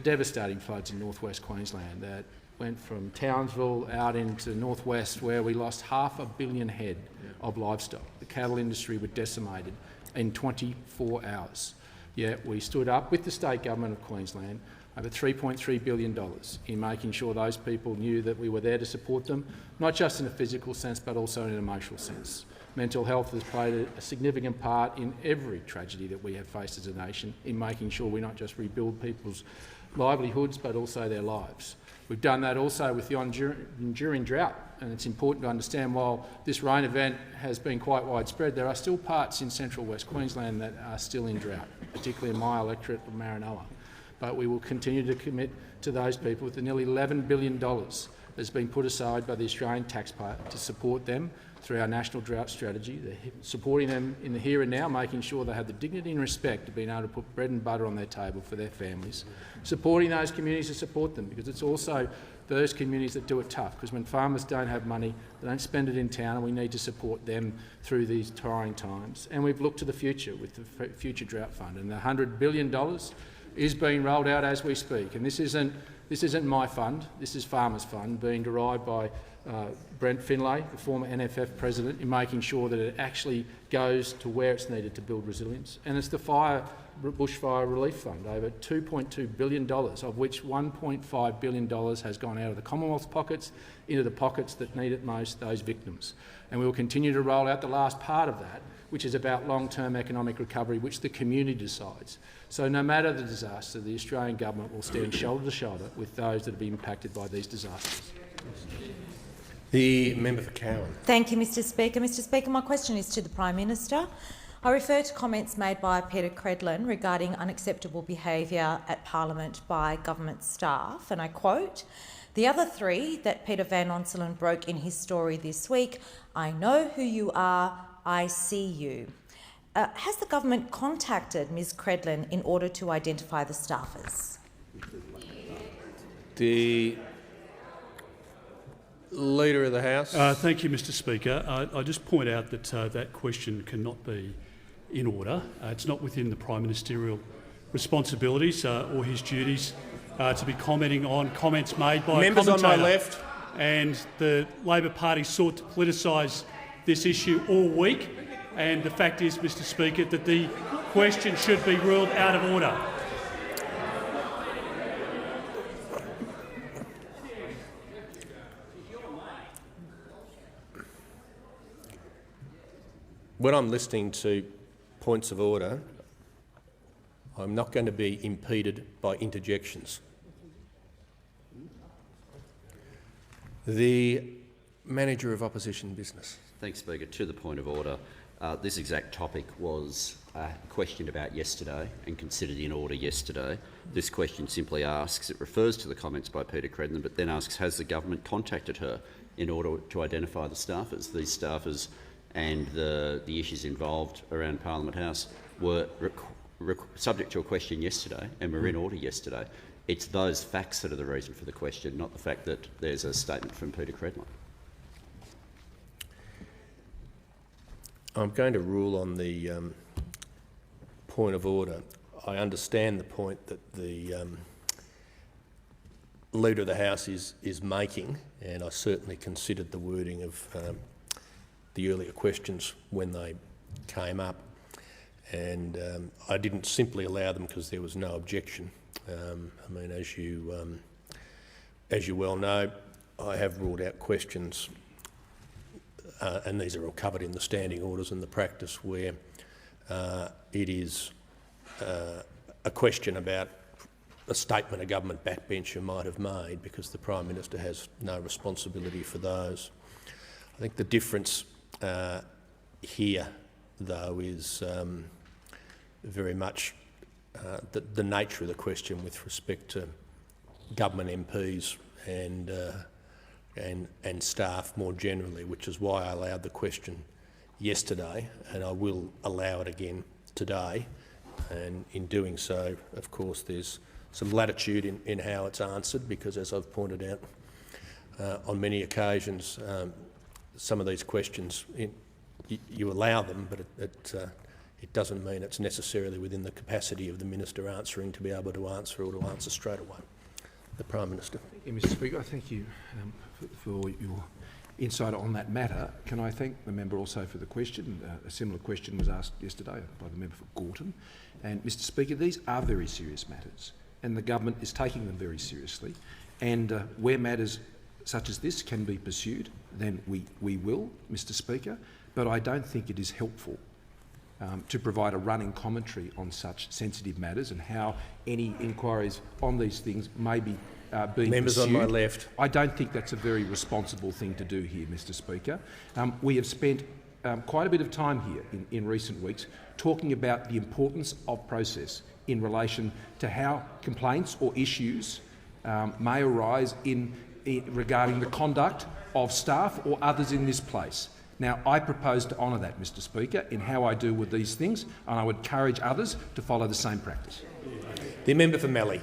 D: devastating floods in northwest Queensland that went from Townsville out into northwest, where we lost 500 million head of livestock. The cattle industry were decimated in 24 hours. Yet we stood up with the state government of Queensland over $3.3 billion in making sure those people knew that we were there to support them, not just in a physical sense but also in an emotional sense. Mental health has played a significant part in every tragedy that we have faced as a nation, in making sure we not just rebuild people's livelihoods but also their lives. We've done that also with the enduring drought, and it's important to understand while this rain event has been quite widespread, there are still parts in central West Queensland that are still in drought, particularly in my electorate of Marinella. But we will continue to commit to those people with the nearly $11 billion that's been put aside by the Australian taxpayer to support them through our national drought strategy, supporting them in the here and now, making sure they have the dignity and respect of being able to put bread and butter on their table for their families, supporting those communities to support them, because it's also those communities that do it tough, because when farmers don't have money, they don't spend it in town, and we need to support them through these trying times. And we've looked to the future with the Future Drought Fund, and the $100 billion is being rolled out as we speak. And this isn't my fund, this is Farmers' Fund, being derived by Brent Finlay, the former NFF president, in making sure that it actually goes to where it's needed to build resilience. And it's the Bushfire Relief Fund, over $2.2 billion, of which $1.5 billion has gone out of the Commonwealth's pockets into the pockets that need it most, those victims. And we will continue to roll out the last part of that, which is about long-term economic recovery, which the community decides. So no matter the disaster, the Australian government will stand shoulder to shoulder with those that have been impacted by these disasters.
A: The member for Cowan.
K: Thank you, Mr Speaker. Mr Speaker, my question is to the Prime Minister. I refer to comments made by Peter Credlin regarding unacceptable behaviour at Parliament by government staff, and I quote, "The other three that Peter Van Onselen broke in his story this week, I know who you are, I see you." Has the government contacted Ms Credlin in order to identify the staffers?
A: The Leader of the House.
T: Thank you, Mr Speaker. I just point out that that question cannot be in order. It's not within the Prime Ministerial responsibilities or his duties to be commenting on comments made by
A: members
T: a
A: on
T: commentator.
A: my left.
T: And the Labor Party sought to politicise this issue all week. And the fact is, Mr Speaker, that the question should be ruled out of order.
A: When I'm listening to points of order, I'm not going to be impeded by interjections. The Manager of Opposition Business.
U: Thanks, Speaker. To the point of order, this exact topic was questioned about yesterday and considered in order yesterday. This question simply asks, it refers to the comments by Peter Credden, but then asks, has the government contacted her in order to identify the staffers? These staffers and the issues involved around Parliament House were subject to a question yesterday and were in order yesterday. It's those facts that are the reason for the question, not the fact that there's a statement from Peter Credden.
A: I'm going to rule on the point of order. I understand the point that the Leader of the House is making, and I certainly considered the wording of the earlier questions when they came up, and I didn't simply allow them because there was no objection. I mean, as you well know, I have ruled out questions, and these are all covered in the standing orders and the practice, where it is a question about a statement a government backbencher might have made, because the Prime Minister has no responsibility for those. I think the difference here, though, is very much the nature of the question with respect to government MPs and staff more generally, which is why I allowed the question yesterday, and I will allow it again today. And in doing so, of course, there's some latitude in how it's answered, because, as I've pointed out on many occasions, some of these questions, you allow them, but it doesn't mean it's necessarily within the capacity of the Minister answering to be able to answer, or to answer straight away. The Prime Minister.
O: Mr Speaker, thank you for your insight on that matter. Can I thank the member also for the question? A similar question was asked yesterday by the member for Gorton. And Mr Speaker, these are very serious matters, and the government is taking them very seriously. And where matters such as this can be pursued, then we will, Mr Speaker. But I don't think it is helpful to provide a running commentary on such sensitive matters and how any inquiries on these things may be being
A: Members
O: pursued.
A: on my left.
O: I don't think that's a very responsible thing to do here, Mr Speaker. We have spent quite a bit of time here in recent weeks talking about the importance of process in relation to how complaints or issues may arise regarding the conduct of staff or others in this place. Now, I propose to honour that, Mr Speaker, in how I do with these things, and I would encourage others to follow the same practice.
A: The member for Mallee.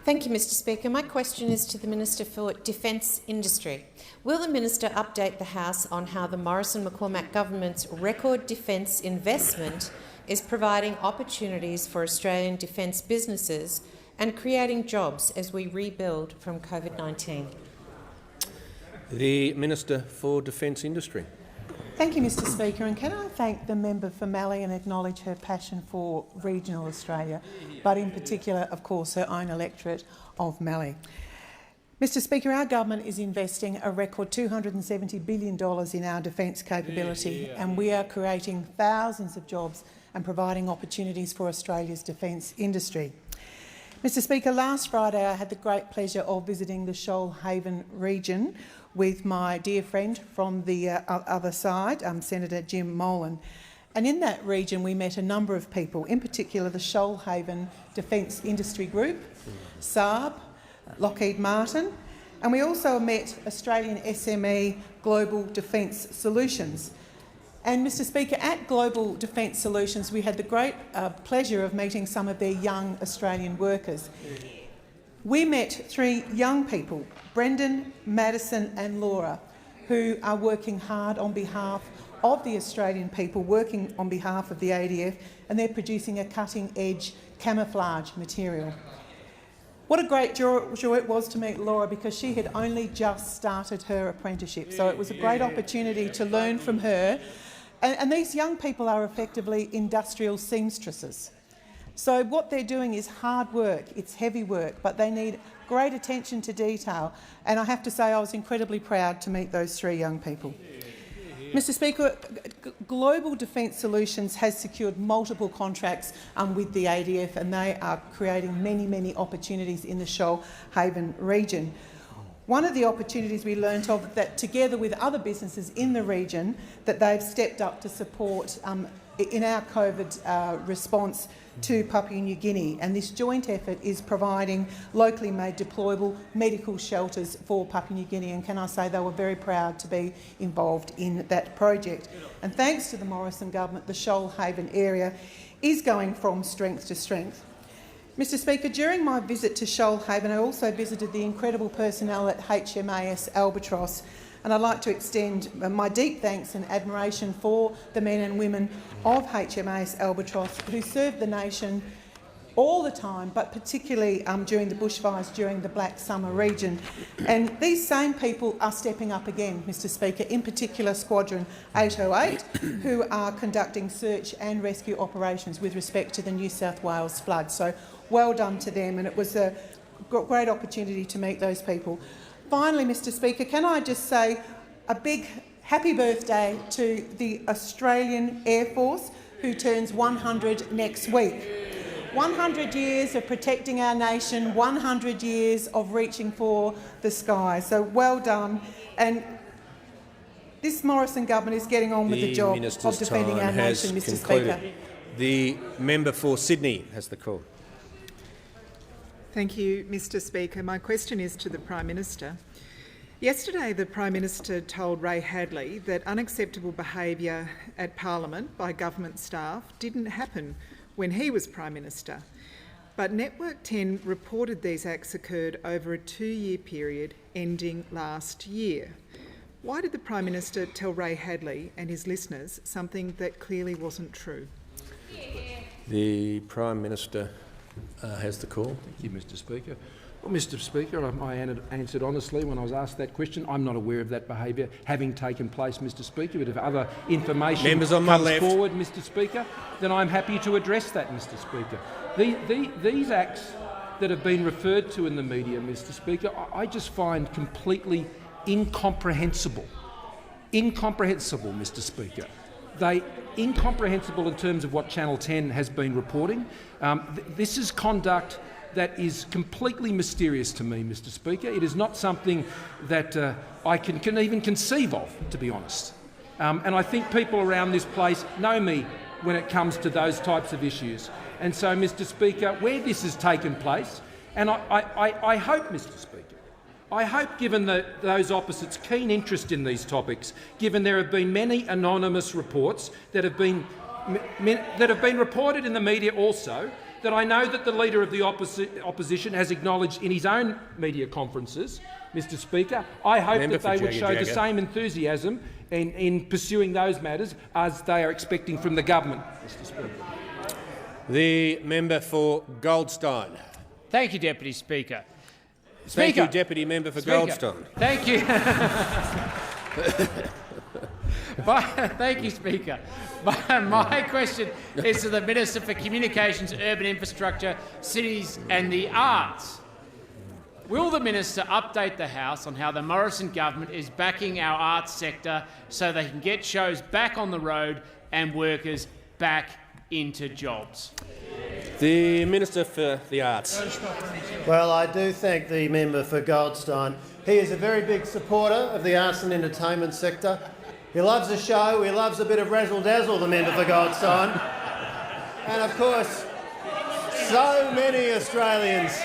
V: Thank you, Mr Speaker. My question is to the Minister for Defence Industry. Will the Minister update the House on how the Morrison-McCormack government's record defence investment is providing opportunities for Australian defence businesses and creating jobs as we rebuild from COVID-19?
A: The Minister for Defence Industry.
K: Thank you, Mr Speaker, and can I thank the member for Mallee and acknowledge her passion for regional Australia, but in particular, of course, her own electorate of Mallee. Mr Speaker, our government is investing a record $270 billion in our defence capability, and we are creating thousands of jobs and providing opportunities for Australia's defence industry. Mr Speaker, last Friday I had the great pleasure of visiting the Shoalhaven region with my dear friend from the other side, Senator Jim Molan. And in that region we met a number of people, in particular the Shoalhaven Defence Industry Group, Saab, Lockheed Martin, and we also met Australian SME Global Defence Solutions. And Mr Speaker, at Global Defence Solutions we had the great pleasure of meeting some of their young Australian workers. We met three young people, Brendan, Madison and Laura, who are working hard on behalf of the Australian people, working on behalf of the ADF, and they're producing a cutting-edge camouflage material.
E: What a great joy it was to meet Laura, because she had only just started her apprenticeship. So it was a great opportunity to learn from her. And these young people are effectively industrial seamstresses. So what they're doing is hard work, it's heavy work, but they need great attention to detail. And I have to say I was incredibly proud to meet those 3 young people. Mr Speaker, Global Defence Solutions has secured multiple contracts with the ADF, and they are creating many, many opportunities in the Shoalhaven region. One of the opportunities we learnt of that, together with other businesses in the region, that they've stepped up to support in our COVID response to Papua New Guinea, and this joint effort is providing locally made deployable medical shelters for Papua New Guinea, and can I say they were very proud to be involved in that project. And thanks to the Morrison government, the Shoalhaven area is going from strength to strength. Mr Speaker, during my visit to Shoalhaven, I also visited the incredible personnel at HMAS Albatross, and I'd like to extend my deep thanks and admiration for the men and women of HMAS Albatross who served the nation all the time, but particularly during the bushfires during the Black Summer region. And these same people are stepping up again, Mr Speaker, in particular Squadron 808, who are conducting search and rescue operations with respect to the New South Wales flood. So well done to them, and it was a great opportunity to meet those people. Finally, Mr Speaker, can I just say a big happy birthday to the Australian Air Force, who turns 100 next week. 100 years of protecting our nation, 100 years of reaching for the sky. So well done. And this Morrison government is getting on with the job of defending our nation, Mr Speaker.
A: The member for Sydney has the call.
H: Thank you, Mr Speaker. My question is to the Prime Minister. Yesterday, the Prime Minister told Ray Hadley that unacceptable behaviour at Parliament by government staff didn't happen when he was Prime Minister. But Network 10 reported these acts occurred over a 2-year period ending last year. Why did the Prime Minister tell Ray Hadley and his listeners something that clearly wasn't true?
A: The Prime Minister has the call.
O: Thank you, Mr Speaker. Well, Mr Speaker, I answered honestly when I was asked that question. I'm not aware of that behaviour having taken place, Mr Speaker, but if other information comes forward, Mr Speaker, then I'm happy to address that, Mr Speaker. These acts that have been referred to in the media, Mr Speaker, I just find completely incomprehensible. Incomprehensible, Mr Speaker. They incomprehensible in terms of what Channel 10 has been reporting. This is conduct that is completely mysterious to me, Mr Speaker. It is not something that I can even conceive of, to be honest. And I think people around this place know me when it comes to those types of issues. And so, Mr Speaker, where this has taken place, and I hope, Mr Speaker, I hope, given those opposites' keen interest in these topics, given there have been many anonymous reports that have been reported in the media also, that I know that the Leader of the Opposition has acknowledged in his own media conferences, Mr Speaker. I hope that they would show the same enthusiasm in pursuing those matters as they are expecting from the government, Mr Speaker.
A: The member for Goldstein.
W: Thank you, Deputy Speaker.
A: Thank you, Deputy Member for Goldstein.
W: Thank you. Thank you, Speaker. My question is to the Minister for Communications, Urban Infrastructure, Cities and the Arts. Will the Minister update the House on how the Morrison government is backing our arts sector so they can get shows back on the road and workers back into jobs?
A: The Minister for the Arts.
X: Well, I do thank the member for Goldstein. He is a very big supporter of the arts and entertainment sector. He loves a show, he loves a bit of razzle-dazzle, the member for Goldstein. And of course, so many Australians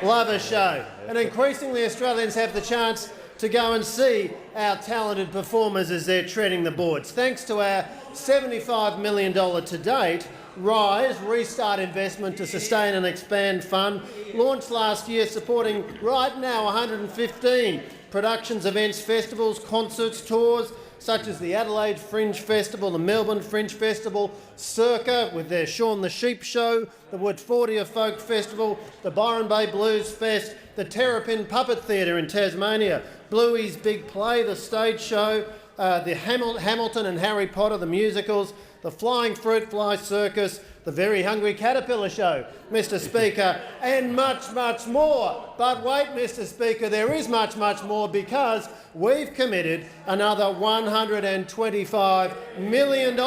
X: love a show. And increasingly Australians have the chance to go and see our talented performers as they're treading the boards. Thanks to our $75 million to date RISE, Restart Investment to Sustain and Expand Fund, launched last year, supporting right now 115 productions, events, festivals, concerts, tours, such as the Adelaide Fringe Festival, the Melbourne Fringe Festival, Circa with their Shaun the Sheep show, the Wood 40 Folk Festival, the Byron Bay Blues Fest, the Terrapin Puppet Theatre in Tasmania, Bluey's Big Play, the stage show, the Hamilton and Harry Potter, the musicals, the Flying Fruit Fly Circus, the Very Hungry Caterpillar Show, Mr Speaker, and much, much more. But wait, Mr Speaker, there is much, much more, because we've committed another $125 million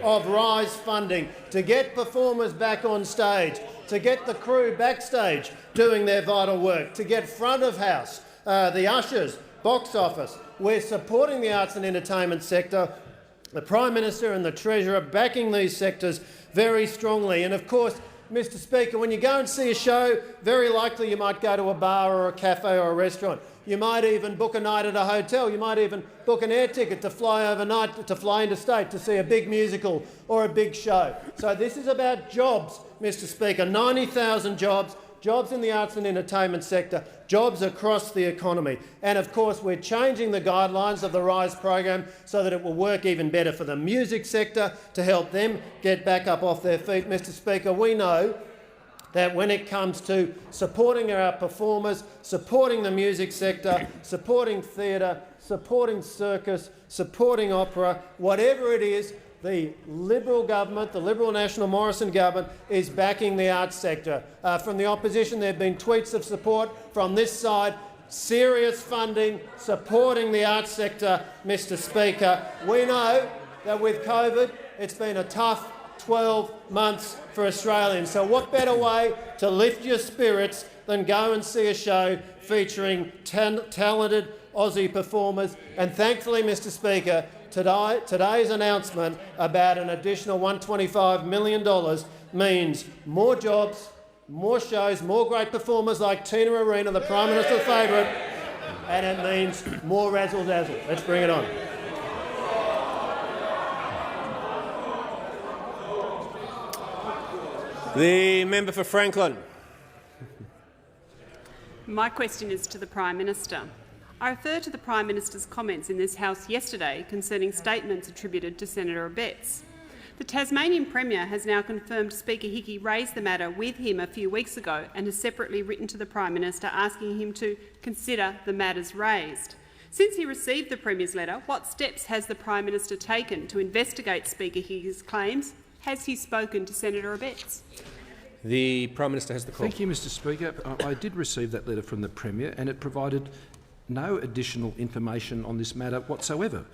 X: of RISE funding to get performers back on stage, to get the crew backstage doing their vital work, to get front of house, the ushers, box office. We're supporting the arts and entertainment sector. The Prime Minister and the Treasurer backing these sectors very strongly. And of course, Mr Speaker, when you go and see a show, very likely you might go to a bar or a cafe or a restaurant. You might even book a night at a hotel. You might even book an air ticket to fly overnight, to fly interstate to see a big musical or a big show. So this is about jobs, Mr Speaker. 90,000 jobs. Jobs in the arts and entertainment sector, jobs across the economy. And of course, we're changing the guidelines of the RISE program so that it will work even better for the music sector, to help them get back up off their feet. Mr Speaker, we know that when it comes to supporting our performers, supporting the music sector, supporting theatre, supporting circus, supporting opera, whatever it is, the Liberal government, the Liberal National Morrison government, is backing the arts sector. From the opposition, there have been tweets of support. From this side, serious funding supporting the arts sector, Mr Speaker. We know that with COVID, it's been a tough 12 months for Australians. So what better way to lift your spirits than go and see a show featuring talented Aussie performers? And thankfully, Mr Speaker, today's announcement about an additional $125 million means more jobs, more shows, more great performers like Tina Arena, the Prime Minister's favourite, and it means more razzle-dazzle. Let's bring it on.
A: The member for Franklin.
G: My question is to the Prime Minister. I refer to the Prime Minister's comments in this House yesterday concerning statements attributed to Senator Abetz. The Tasmanian Premier has now confirmed Speaker Hickey raised the matter with him a few weeks ago and has separately written to the Prime Minister asking him to consider the matters raised. Since he received the Premier's letter, what steps has the Prime Minister taken to investigate Speaker Hickey's claims? Has he spoken to Senator Abetz?
A: The Prime Minister has the call.
O: Thank you, Mr Speaker. I did receive that letter from the Premier, and it provided no additional information on this matter whatsoever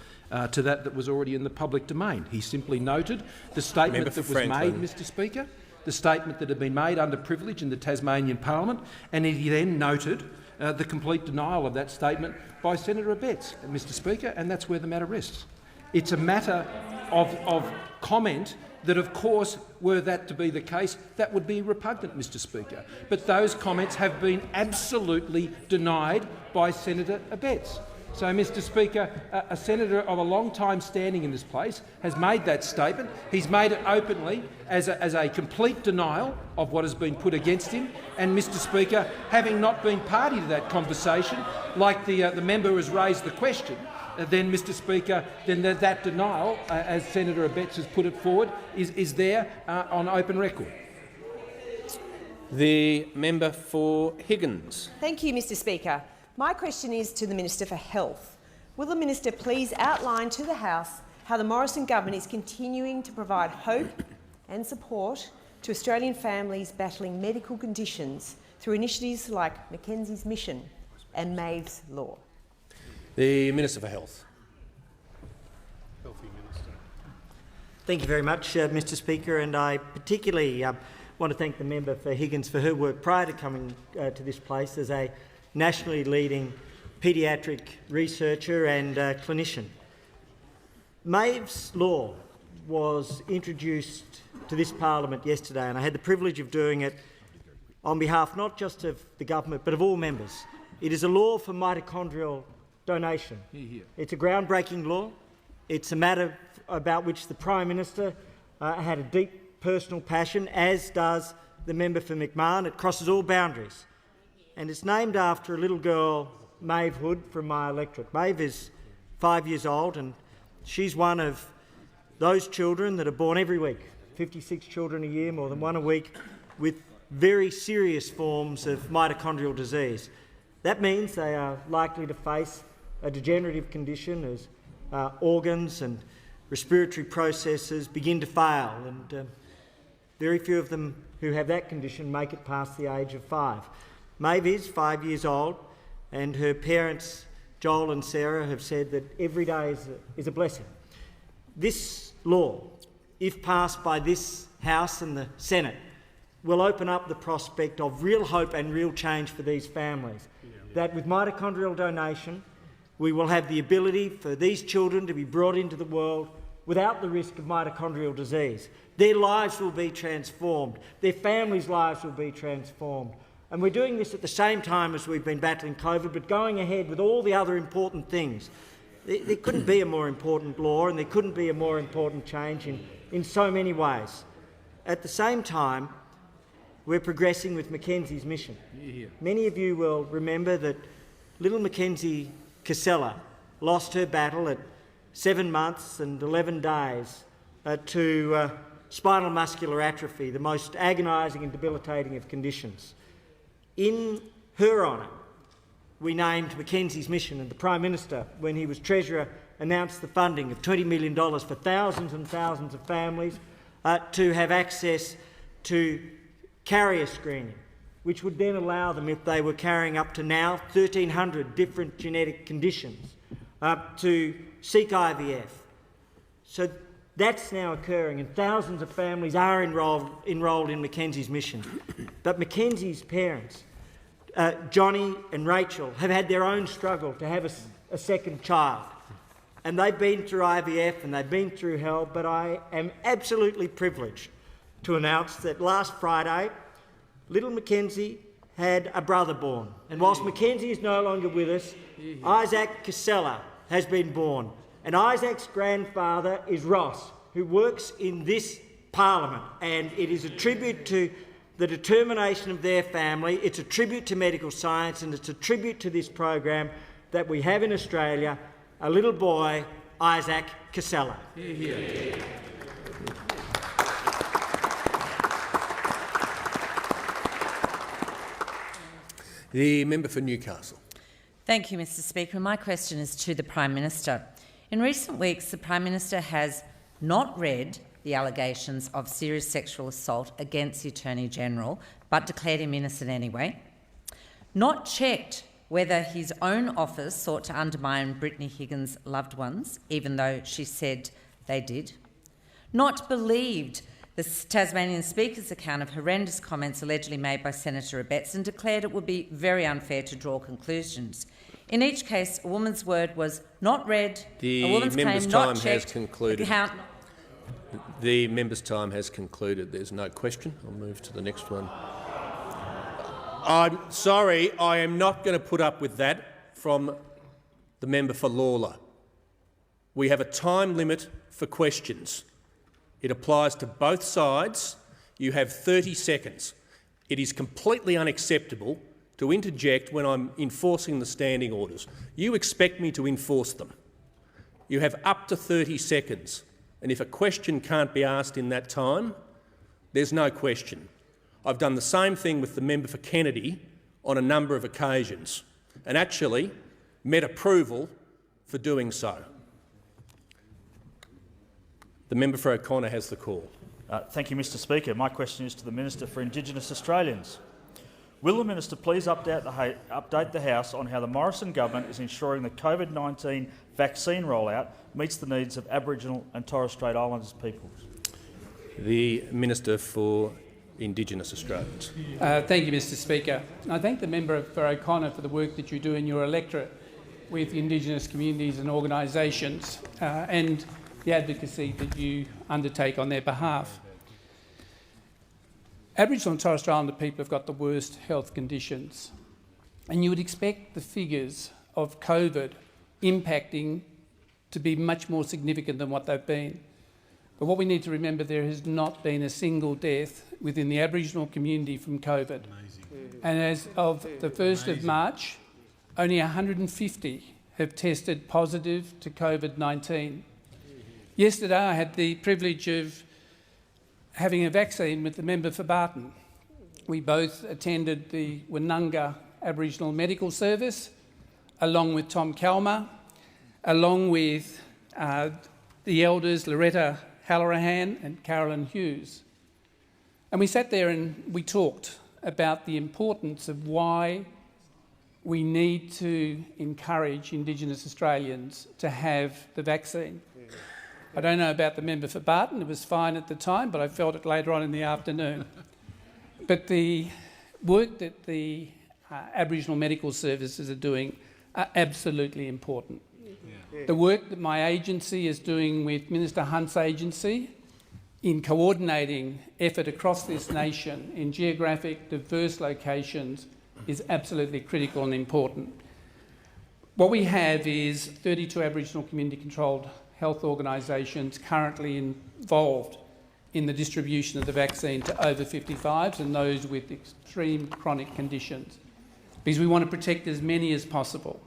O: to that was already in the public domain. He simply noted the statement that was made, Mr Speaker, the statement that had been made under privilege in the Tasmanian Parliament, and he then noted the complete denial of that statement by Senator Abetz, Mr Speaker, and that's where the matter rests. It's a matter of comment that, of course, were that to be the case, that would be repugnant, Mr Speaker. But those comments have been absolutely denied by Senator Abetz. So, Mr Speaker, a senator of a long time standing in this place has made that statement. He's made it openly as a complete denial of what has been put against him. And, Mr Speaker, having not been party to that conversation, like the member who has raised the question, then, Mr Speaker, then that denial, as Senator Abetz has put it forward, is there on open record.
A: The member for Higgins.
I: Thank you, Mr Speaker. My question is to the Minister for Health. Will the Minister please outline to the House how the Morrison government is continuing to provide hope and support to Australian families battling medical conditions through initiatives like Mackenzie's Mission and Maeve's Law?
A: The Minister for Health.
L: Thank you very much, Mr Speaker, and I particularly want to thank the member for Higgins for her work prior to coming to this place as a nationally leading paediatric researcher and clinician. Maeve's Law was introduced to this parliament yesterday, and I had the privilege of doing it on behalf not just of the government but of all members. It is a law for mitochondrial donation. It's a groundbreaking law. It's a matter about which the Prime Minister had a deep personal passion, as does the member for McMahon. It crosses all boundaries. And it's named after a little girl, Maeve Hood, from my electorate. Maeve is 5 years old, and She's one of those children that are born every week, 56 children a year, more than one a week, with very serious forms of mitochondrial disease. That means they are likely to face a degenerative condition as organs and respiratory processes begin to fail, and very few of them who have that condition make it past the age of 5. Maeve is 5 years old, and her parents, Joel and Sarah, have said that every day is a blessing. This law, if passed by this House and the Senate, will open up the prospect of real hope and real change for these families. That with mitochondrial donation, we will have the ability for these children to be brought into the world without the risk of mitochondrial disease. Their lives will be transformed. Their families' lives will be transformed. And we're doing this at the same time as we've been battling COVID, but going ahead with all the other important things. There couldn't be a more important law, and there couldn't be a more important change in so many ways. At the same time, we're progressing with Mackenzie's mission. Many of you will remember that little Mackenzie Casella lost her battle at 7 months and 11 days to spinal muscular atrophy, the most agonising and debilitating of conditions. In her honour, we named Mackenzie's mission, and the Prime Minister, when he was Treasurer, announced the funding of $20 million for thousands and thousands of families to have access to carrier screening, which would then allow them, if they were carrying up to now 1,300 different genetic conditions, to seek IVF. So that's now occurring, and thousands of families are enrolled in Mackenzie's mission. But Mackenzie's parents, Johnny and Rachel, have had their own struggle to have a second child. And they've been through IVF and they've been through hell, but I am absolutely privileged to announce that last Friday, little Mackenzie had a brother born. And whilst Mackenzie is no longer with us, Isaac Casella has been born. And Isaac's grandfather is Ross, who works in this parliament. And it is a tribute to the determination of their family, it's a tribute to medical science, and it's a tribute to this program that we have in Australia, a little boy, Isaac Casella.
A: The member for Newcastle.
J: Thank you, Mr Speaker. My question is to the Prime Minister. In recent weeks, the Prime Minister has not read the allegations of serious sexual assault against the Attorney-General, but declared him innocent anyway, not checked whether his own office sought to undermine Brittany Higgins' loved ones, even though she said they did, not believed the Tasmanian Speaker's account of horrendous comments allegedly made by Senator Abetz, and declared it would be very unfair to draw conclusions. In each case, a woman's word was not read, a woman's claim not checked.
A: The member's time has concluded. There's no question. I'll move to the next one. I'm sorry, I am not going to put up with that from the member for Lawler. We have a time limit for questions. It applies to both sides. You have 30 seconds. It is completely unacceptable to interject when I'm enforcing the standing orders. You expect me to enforce them. You have up to 30 seconds, and if a question can't be asked in that time, there's no question. I've done the same thing with the member for Kennedy on a number of occasions, and actually met approval for doing so. The member for O'Connor has the call.
M: Thank you, Mr Speaker. My question is to the Minister for Indigenous Australians. Will the Minister please update the House on how the Morrison government is ensuring the COVID-19 vaccine rollout meets the needs of Aboriginal and Torres Strait Islanders peoples?
A: The Minister for Indigenous Australians.
C: Thank you, Mr Speaker. I thank the member for O'Connor for the work that you do in your electorate with Indigenous communities and organisations and the advocacy that you undertake on their behalf. Aboriginal and Torres Strait Islander people have got the worst health conditions, and you would expect the figures of COVID impacting to be much more significant than what they've been. But what we need to remember, there has not been a single death within the Aboriginal community from COVID. And as of the 1st of March, only 150 have tested positive to COVID-19. Yesterday I had the privilege of having a vaccine with the member for Barton. We both attended the Woononga Aboriginal Medical Service, along with Tom Kalmer, along with the elders Loretta Hallorahan and Carolyn Hughes. And we sat there and we talked about the importance of why we need to encourage Indigenous Australians to have the vaccine. I don't know about the member for Barton, it was fine at the time, but I felt it later on in the afternoon. But the work that the Aboriginal medical services are doing are absolutely important. Yeah. The work that my agency is doing with Minister Hunt's agency in coordinating effort across this nation in geographic, diverse locations is absolutely critical and important. What we have is 32 Aboriginal community-controlled health organisations currently involved in the distribution of the vaccine to over 55s and those with extreme chronic conditions, because we want to protect as many as possible.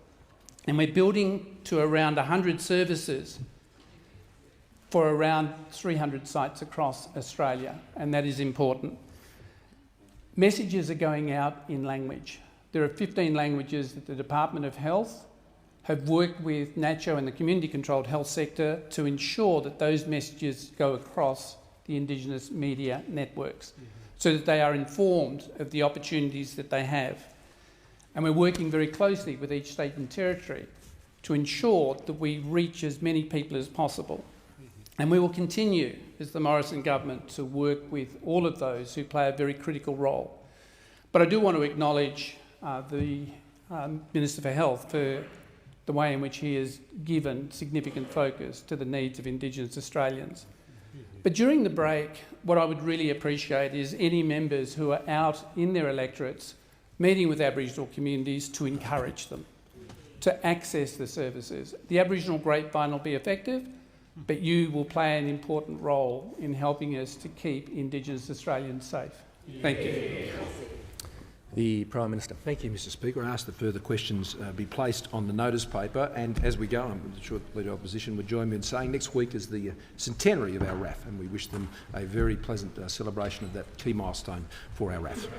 C: And we're building to around 100 services for around 300 sites across Australia, and that is important. Messages are going out in language. There are 15 languages that the Department of Health have worked with NACCHO and the community-controlled health sector to ensure that those messages go across the Indigenous media networks so that they are informed of the opportunities that they have. And we're working very closely with each state and territory to ensure that we reach as many people as possible. And we will continue, as the Morrison government, to work with all of those who play a very critical role. But I do want to acknowledge the Minister for Health for the way in which he has given significant focus to the needs of Indigenous Australians. But during the break, what I would really appreciate is any members who are out in their electorates meeting with Aboriginal communities to encourage them to access the services. The Aboriginal grapevine will be effective, but you will play an important role in helping us to keep Indigenous Australians safe. Thank you.
A: The Prime Minister.
O: Thank you, Mr Speaker. I ask that further questions be placed on the notice paper, and as we go, I'm sure the Leader of Opposition would join me in saying next week is the centenary of our RAF, and we wish them a very pleasant celebration of that key milestone for our RAF.